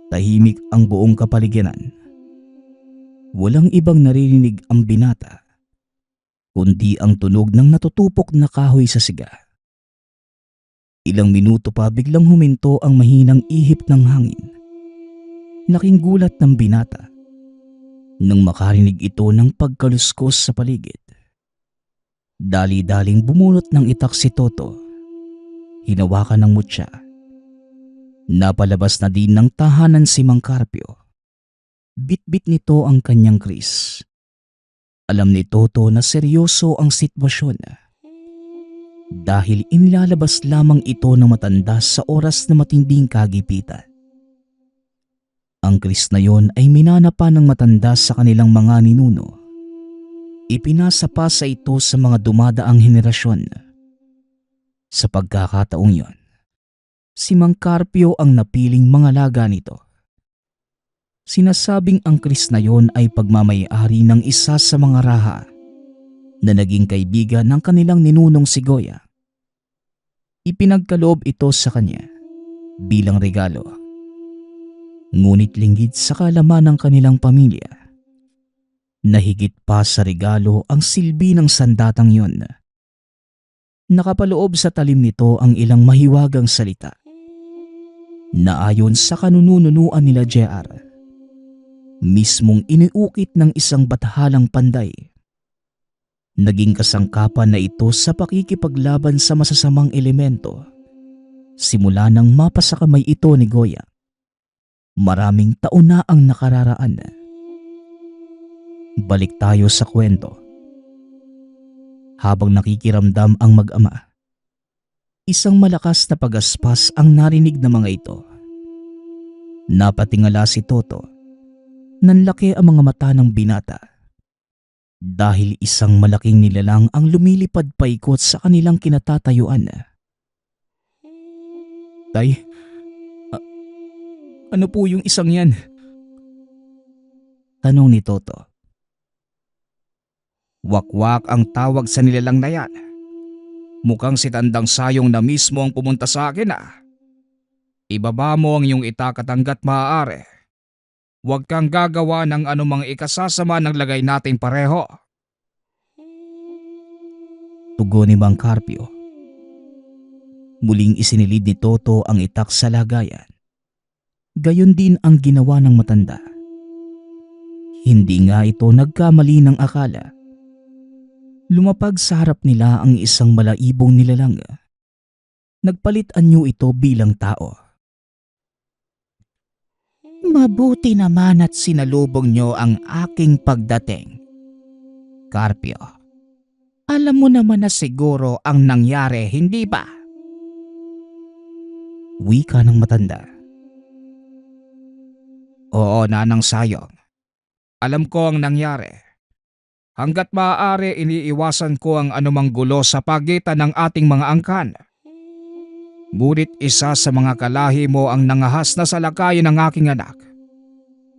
Speaker 1: Tahimik ang buong kapaligiran. Walang ibang naririnig ang binata, kundi ang tunog ng natutupok na kahoy sa siga. Ilang minuto pa biglang huminto ang mahinang ihip ng hangin. Laking gulat ng binata nang makarinig ito ng pagkaluskos sa paligid. Dali-daling bumunot ng itak si Toto. Hinawakan ng mutya. Napalabas na din ng tahanan si Mang Carpio. Bit-bit nito ang kanyang kris. Alam ni Toto na seryoso ang sitwasyon. Dahil inilalabas lamang ito ng matanda sa oras na matinding kagipitan. Ang kris na yon ay minana pa ng matanda sa kanilang mga ninuno. Ipinasa pa sa ito sa mga dumadaang henerasyon. Sa pagkakataong yon, si Mang Carpio ang napiling mangalaga nito. Sinasabing ang kris na yon ay pagmamayari ng isa sa mga raha na naging kaibigan ng kanilang ninunong si Goya. Ipinagkaloob ito sa kanya bilang regalo. Ngunit linggit sa kaalaman ng kanilang pamilya, nahigit pa sa regalo ang silbi ng sandatang yon. Nakapaloob sa talim nito ang ilang mahiwagang salita na ayon sa kanununuan nila JR, mismong iniukit ng isang bathalang panday. Naging kasangkapan na ito sa pakikipaglaban sa masasamang elemento simula nang mapasakamay ito ni Goya. Maraming taon na ang nakararaan. Balik tayo sa kwento. Habang nakikiramdam ang mag-ama, isang malakas na pagaspas ang narinig ng mga ito. Napatingala si Toto. Nanlaki ang mga mata ng binata dahil isang malaking nilalang ang lumilipad paikot sa kanilang kinatatayuan. Tay, ano po yung isang yan? Tanong ni Toto.
Speaker 2: Wakwak ang tawag sa nilalang na yan. Mukhang si Tandang Sayong na mismo ang pumunta sa akin Ibaba mo ang iyong itak at hanggat maaari. Huwag kang gagawa ng anumang ikasasama ng lagay natin pareho.
Speaker 1: Tugon ni Mang Carpio. Muling isinilid ni Toto ang itak sa lagayan. Gayon din ang ginawa ng matanda. Hindi nga ito nagkamali ng akala. Lumapag sa harap nila ang isang malaibong nilalang. Nagpalit anyo ito bilang tao.
Speaker 3: Mabuti naman at sinalubong nyo ang aking pagdating. Carpio, alam mo naman na siguro ang nangyari, hindi ba?
Speaker 1: Wika ng matanda.
Speaker 2: Oo, Nanang Sayong. Alam ko ang nangyari. Hanggat maaari iniiwasan ko ang anumang gulo sa pagitan ng ating mga angkan. Ngunit isa sa mga kalahi mo ang nangahas na salakayin ng aking anak.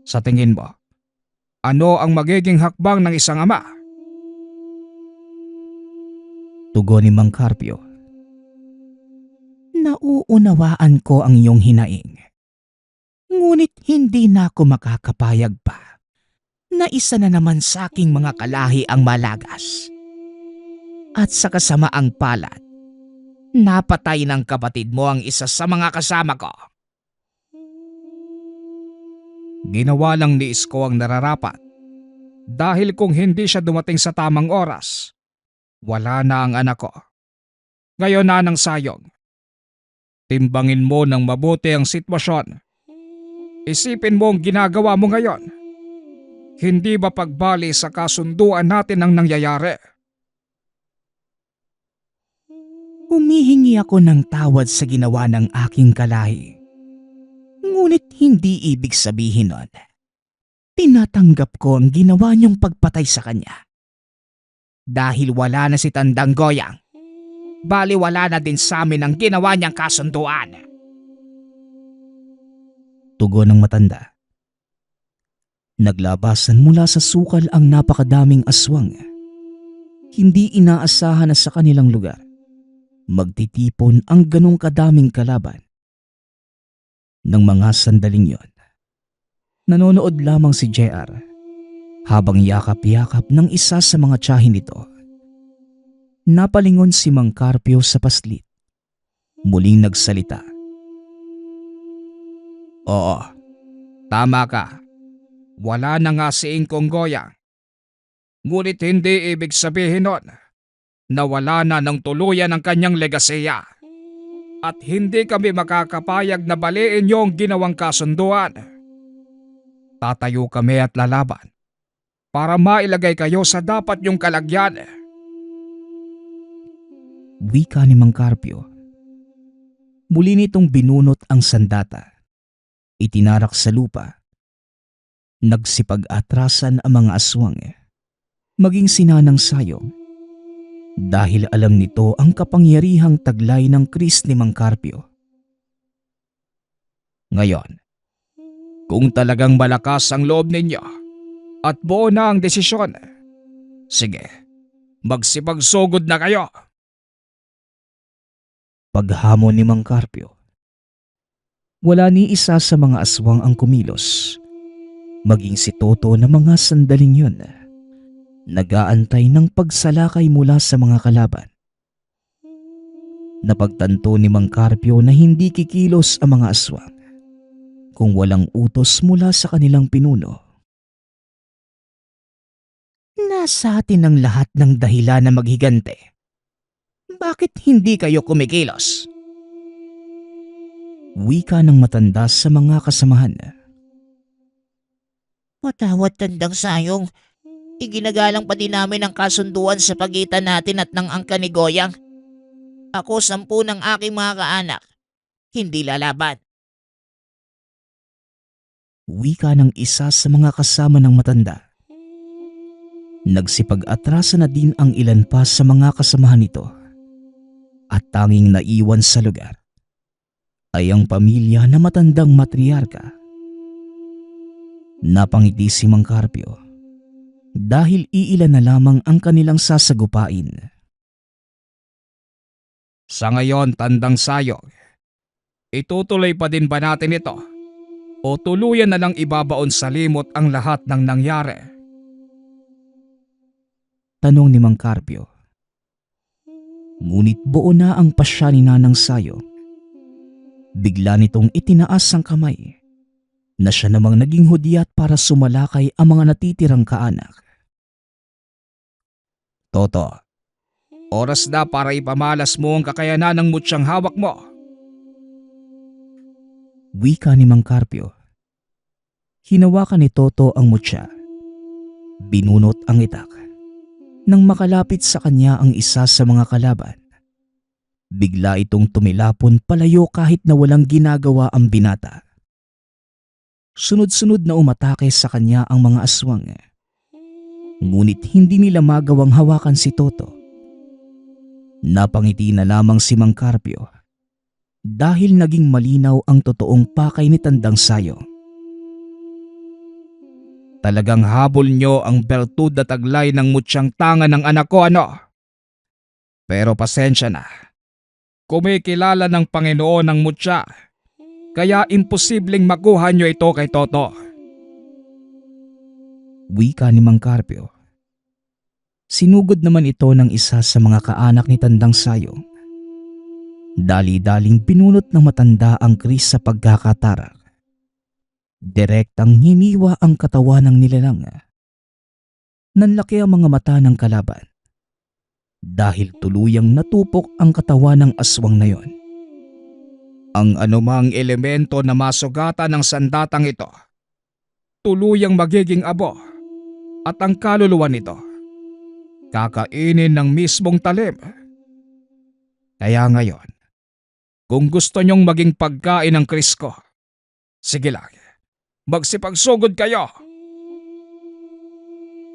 Speaker 2: Sa tingin mo, ano ang magiging hakbang ng isang ama?
Speaker 1: Tugon ni Mang Carpio.
Speaker 3: Nauunawaan ko ang iyong hinaing. Ngunit hindi na ako makakapayag pa na isa na naman sa aking mga kalahi ang malagas. At sa kasamaang palad, napatay ng kapatid mo ang isa sa mga kasama ko.
Speaker 2: Ginawa lang ni Isko ang nararapat. Dahil kung hindi siya dumating sa tamang oras, wala na ang anak ko. Ngayon, Nanang Sayong, timbangin mo ng mabuti ang sitwasyon. Isipin mo ang ginagawa mo ngayon. Hindi ba pagbali sa kasunduan natin ang nangyayari?
Speaker 3: Humihingi ako ng tawad sa ginawa ng aking kalahi. Ngunit hindi ibig sabihin nun, tinatanggap ko ang ginawa niyong pagpatay sa kanya. Dahil wala na si Tandang Goyang, bali wala na din sa amin ang ginawa niyang kasunduan.
Speaker 1: Tugon ng matanda. Naglabasan mula sa sukal ang napakadaming aswang. Hindi inaasahan na sa kanilang lugar magtitipon ang ganong kadaming kalaban. Nang mga sandaling yon, nanonood lamang si JR habang yakap-yakap ng isa sa mga tiyahin nito. Napalingon si Mang Carpio sa paslit. Muling nagsalita.
Speaker 2: Oo, tama ka. Wala na nga si Ingkong Goyang. Ngunit hindi ibig sabihin nun na wala na ng tuluyan ang kanyang legasiya. At hindi kami makakapayag na baliin niyo ang ginawang kasunduan. Tatayo kami at lalaban para mailagay kayo sa dapat niyong kalagyan.
Speaker 1: Wika ni Mang Carpio. Muli nitong binunot ang sandata. Itinarak sa lupa. Nagsipag-atrasan ang mga aswang. maging si Nanang Sayong. Dahil alam nito ang kapangyarihang taglay ng Kris ni Mang Carpio.
Speaker 2: Ngayon, kung talagang malakas ang loob ninyo at buo na ang desisyon, sige, magsipagsugod na kayo.
Speaker 1: Paghamon ni Mang Carpio, wala ni isa sa mga aswang ang kumilos, maging si Toto na mga sandaling yun. Nag-aantay ng pagsalakay mula sa mga kalaban. Napagtanto ni Mang Carpio na hindi kikilos ang mga aswang kung walang utos mula sa kanilang pinuno.
Speaker 3: Nasa atin ang lahat ng dahilan na maghigante. Bakit hindi kayo kumikilos?
Speaker 1: Wika ng matanda sa mga kasamahan.
Speaker 3: Patawad, Tandang Sayong. Iginagalang pa din namin ang kasunduan sa pagitan natin at ng angka ni Goyang. Ako 10 ng aking mga kaanak. Hindi lalaban.
Speaker 1: Wika ng isa sa mga kasama ng matanda. Nagsipag-atrasa na din ang ilan pa sa mga kasamahan nito. At tanging naiwan sa lugar ay ang pamilya na matandang matriarka. Napangiti si Mang Carpio dahil iilan na lamang ang kanilang sasagupain.
Speaker 2: Sa ngayon, Tandang Sayong, itutuloy pa din ba natin ito? O tuluyan na lang ibabaon sa limot ang lahat ng nangyari?
Speaker 1: Tanong ni Mang Carpio. Ngunit buo na ang pasya ni Nanang Sayong. Bigla nitong itinaas ang kamay na siya namang naging hudyat para sumalakay ang mga natitirang kaanak.
Speaker 2: Toto, oras na para ipamalas mo ang kakayanan ng mutsyang hawak mo.
Speaker 1: Wika ni Mang Carpio. Hinawakan ni Toto ang mutya. Binunot ang itak. Nang makalapit sa kanya ang isa sa mga kalaban, bigla itong tumilapon palayo kahit na walang ginagawa ang binata. Sunod-sunod na umatake sa kanya ang mga aswang. Ngunit hindi nila magawang hawakan si Toto. Napangiti na lamang si Mang Carpio dahil naging malinaw ang totoong pakay ni Tandang Sayong.
Speaker 2: Talagang habol nyo ang bertud na taglay ng mutsyang tanga ng anak ko, ano? Pero pasensya na. Kumikilala ng Panginoon ang mutya, kaya imposibleng makuha nyo ito kay Toto.
Speaker 1: Wika ni Mang Carpio. Sinugod naman ito ng isa sa mga kaanak ni Tandang Sayong. Dali-daling pinunot ng matanda ang Kris sa pagkakatarak. Direktang hiniwa ang katawan ng nilalang. Nanlaki ang mga mata ng kalaban dahil tuluyang natupok ang katawan ng aswang na yon.
Speaker 2: Ang anumang elemento na masugatan ng sandatang ito, tuluyang magiging abo at ang kaluluwa nito, kakainin ng mismong talim. Kaya ngayon, kung gusto nyong maging pagkain ng Kris ko, sige lang. Magsipagsugod kayo!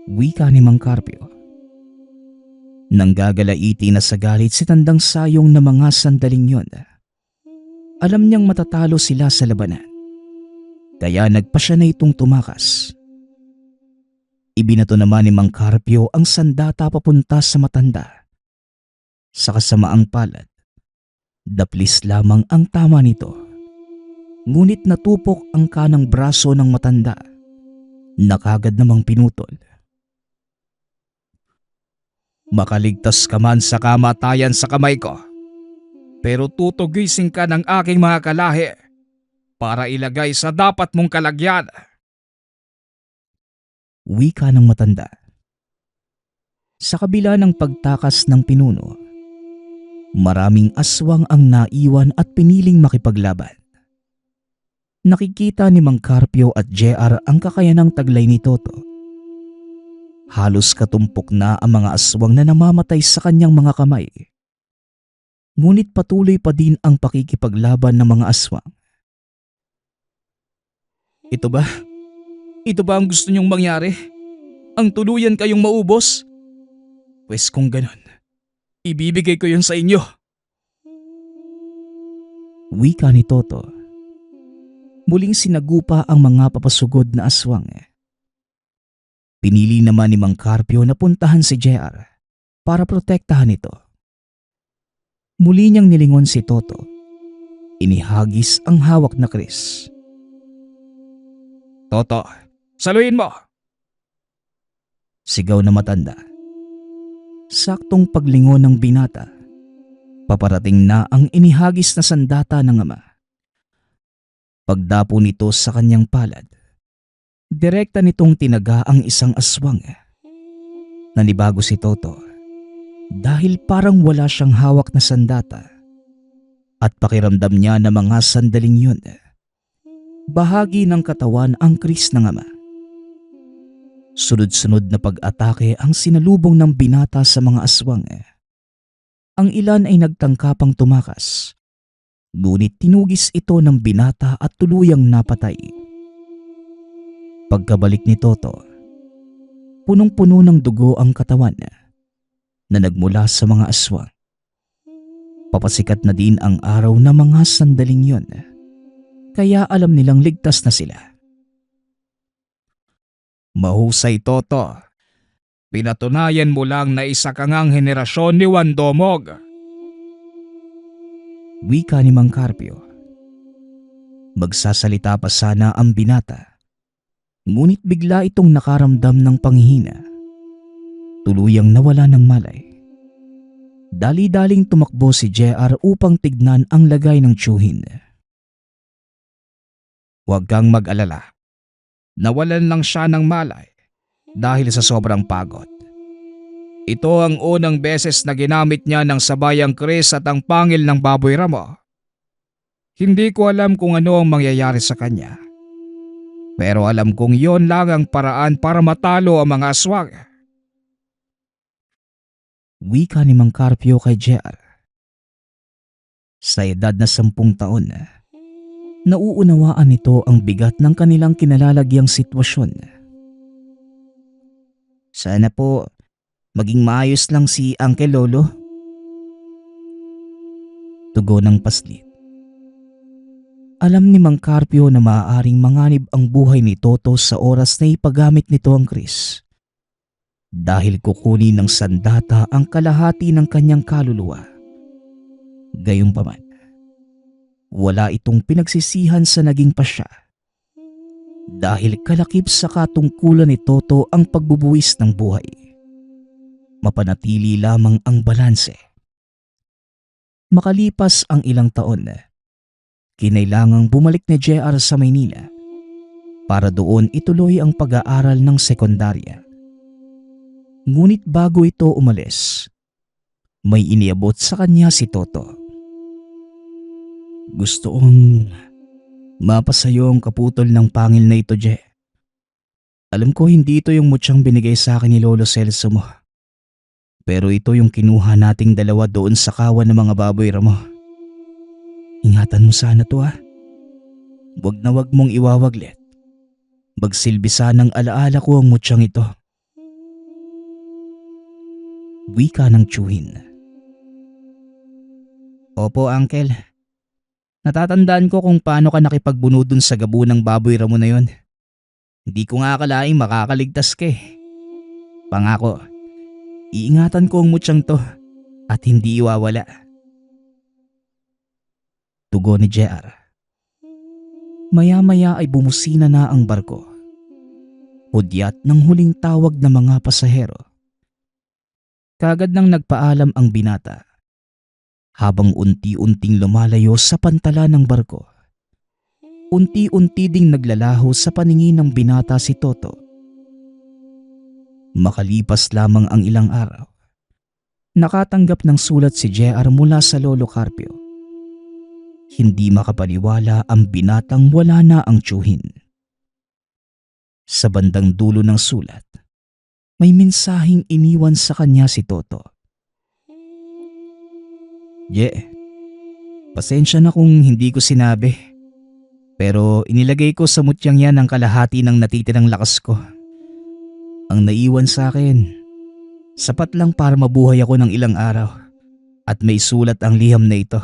Speaker 1: Wika ni Mang Carpio. Nanggagalaiti na sa galit si Tandang Sayong na mga sandaling yon. Alam niyang matatalo sila sa labanan. Kaya nagpasya na itong tumakas. Ibinato naman ni Mang Carpio ang sandata papunta sa matanda. Sa kasamaang palad, daplis lamang ang tama nito. Ngunit natupok ang kanang braso ng matanda na kagad namang pinutol.
Speaker 2: Makaligtas ka man sa kamatayan sa kamay ko, pero tutugising ka ng aking mga kalahi para ilagay sa dapat mong kalagyan.
Speaker 1: Wika ng matanda. Sa kabila ng pagtakas ng pinuno, maraming aswang ang naiwan at piniling makipaglaban. Nakikita ni Mang Carpio at JR ang kakayanang taglay ni Toto. Halos katumpok na ang mga aswang na namamatay sa kanyang mga kamay. Ngunit patuloy pa din ang pakikipaglaban ng mga aswang.
Speaker 2: Ito ba? Ito ba ang gusto niyong mangyari? ang tuluyan kayong maubos? Pwes kung ganon, ibibigay ko yun sa inyo.
Speaker 1: Wika ni Toto. Muling sinagupa ang mga papasugod na aswang. Pinili naman ni Mang Carpio na puntahan si JR para protektahan ito. Muli niyang nilingon si Toto. Inihagis ang hawak na Chris.
Speaker 2: Toto, saluhin mo!
Speaker 1: Sigaw na matanda. Saktong paglingon ng binata, paparating na ang inihagis na sandata ng ama. Pagdapo nito sa kanyang palad, direkta nitong tinaga ang isang aswang. Nanibago si Toto dahil parang wala siyang hawak na sandata at pakiramdam niya na mga sandaling yun, bahagi ng katawan ang Chris ng ama. Sunod-sunod na pag-atake ang sinalubong ng binata sa mga aswang. Ang ilan ay nagtangkapang tumakas, ngunit tinugis ito ng binata at tuluyang napatay. Pagkabalik ni Toto, punong-puno ng dugo ang katawan na nagmula sa mga aswang. Papasikat na din ang araw na mga sandaling yon, kaya alam nilang ligtas na sila.
Speaker 2: Mahusay, Toto. Pinatunayan mo lang na isa kang ang henerasyon ni Juan Domog.
Speaker 1: Wika ni Mang Carpio. Magsasalita pa sana ang binata, ngunit bigla itong nakaramdam ng panghihina. Tuluyang nawala ng malay. Dali-daling tumakbo si JR upang tignan ang lagay ng tiyuhin.
Speaker 2: Huwag kang mag-alala. Nawalan lang siya ng malay dahil sa sobrang pagod. Ito ang unang beses na ginamit niya ng sabayang Chris at ang pangil ng baboy ramo. Hindi ko alam kung ano ang mangyayari sa kanya. Pero alam kong yon lang ang paraan para matalo ang mga aswang.
Speaker 1: Wika ni Mang Carpio kay JR. Sa edad na 10 taon, nauunawaan nito ang bigat ng kanilang kinalalagyang sitwasyon. Sana po maging maayos lang si Uncle Lolo. Tugon ng paslit. Alam ni Mang Carpio na maaaring manganib ang buhay ni Toto sa oras na ipagamit nito ang Chris. Dahil kukunin ng sandata ang kalahati ng kanyang kaluluwa. Gayunpaman, wala itong pinagsisihan sa naging pasya. Dahil kalakip sa katungkulan ni Toto ang pagbubuwis ng buhay. Mapanatili lamang ang balanse. Makalipas ang ilang taon, kinailangang bumalik ni JR sa Maynila para doon ituloy ang pag-aaral ng sekundarya. Ngunit bago ito umalis, may iniabot sa kanya si Toto. Gusto kong mapasayo ang kaputol ng pangil na ito, Je. Alam ko hindi ito yung mutsang binigay sa akin ni Lolo Celso mo. Pero ito yung kinuha nating dalawa doon sa kawan ng mga baboy ramo. Ingatan mo sana to, ha. Wag na wag mong iwawaglit. Magsilbi sanang alaala ko ang mutsang ito. Wika ng tiyuhin. Opo, Uncle. Natatandaan ko kung paano ka nakipagbuno dun sa gabo ng baboy ramo na yon. Hindi ko nga akalaing makakaligtas ka eh. Pangako, iingatan ko ang mutsang to at hindi iwawala. Tugon ni JR. Maya-maya ay bumusina na ang barko. Hudyat ng huling tawag ng mga pasahero. Kagad nang nagpaalam ang binata. Habang unti-unting lumalayo sa pantala ng barko, unti-unti ding naglalaho sa paningin ng binata si Toto. Makalipas lamang ang ilang araw, nakatanggap ng sulat si JR mula sa Lolo Carpio. Hindi makapaniwala ang binatang wala na ang tiyuhin. Sa bandang dulo ng sulat, may mensaheng iniwan sa kanya si Toto. Pasensya na kung hindi ko sinabi. Pero inilagay ko sa mutyang yan ang kalahati ng natitirang lakas ko. Ang naiwan sa akin, sapat lang para mabuhay ako ng ilang araw at may sulat ang liham na ito.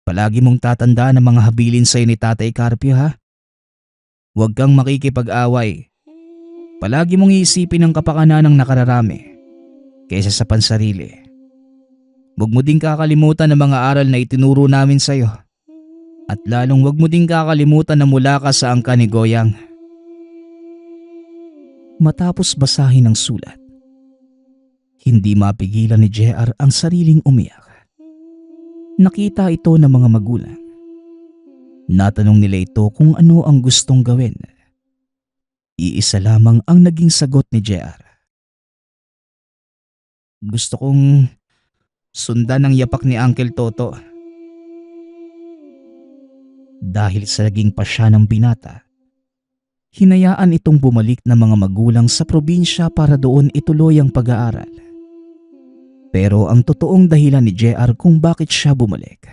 Speaker 1: Palagi mong tatandaan ang mga habilin sa'yo ni Tatay Carpio, ha? Huwag kang makikipag-away. Palagi mong iisipin ang kapakanan ng nakararami kaysa sa pansarili. Huwag mo ding kakalimutan ang mga aral na itinuro namin sa'yo. At lalong huwag mo ding kakalimutan na mula ka sa angka ni Goyang. Matapos basahin ang sulat, hindi mapigilan ni JR ang sariling umiyak. Nakita ito ng mga magulang. Natanong nila ito kung ano ang gustong gawin. Iisa lamang ang naging sagot ni JR. Gusto kong sundan ang yapak ni Uncle Toto. Dahil sa naging pasya ng binata, hinayaan itong bumalik ng mga magulang sa probinsya para doon ituloy ang pag-aaral. Pero ang totoong dahilan ni JR kung bakit siya bumalik,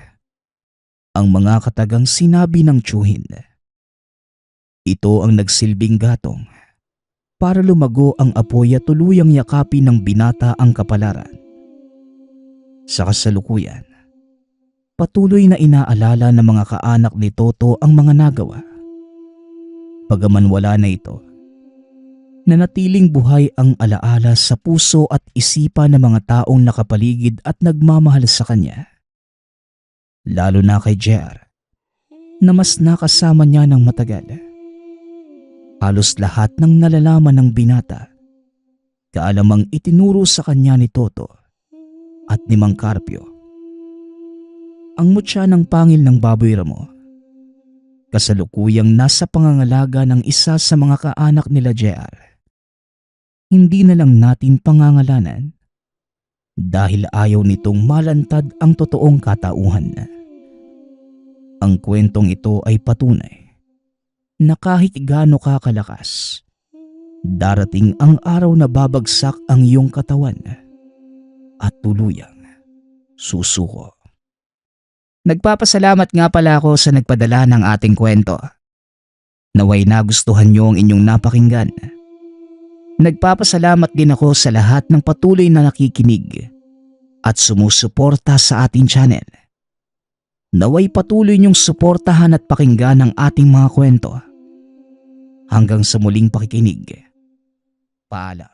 Speaker 1: ang mga katagang sinabi ng tiyuhin. Ito ang nagsilbing gatong para lumago ang apoy at tuluyang yakapin ng binata ang kapalaran. Sa kasalukuyan, patuloy na inaalala ng mga kaanak ni Toto ang mga nagawa. Bagaman wala na ito, nanatiling buhay ang alaala sa puso at isipan ng mga taong nakapaligid at nagmamahal sa kanya. Lalo na kay JR, na mas nakasama niya ng matagal. Halos lahat ng nalalaman ng binata, kaalamang itinuro sa kanya ni Toto at ni Mang Carpio. Ang mutya ng pangil ng Baboy Ramo, kasalukuyang nasa pangangalaga ng isa sa mga kaanak nila JR. Hindi na lang natin pangangalanan dahil ayaw nitong malantad ang totoong katauhan. Ang kwentong ito ay patunay na kahit gaano ka kalakas, darating ang araw na babagsak ang iyong katawan at tuluyang susuko. Nagpapasalamat nga pala ako sa nagpadala ng ating kwento. Naway nagustuhan niyo ang inyong napakinggan. Nagpapasalamat din ako sa lahat ng patuloy na nakikinig at sumusuporta sa ating channel. Naway patuloy niyong suportahan at pakinggan ang ating mga kwento. Hanggang sa muling pakikinig. Paalam.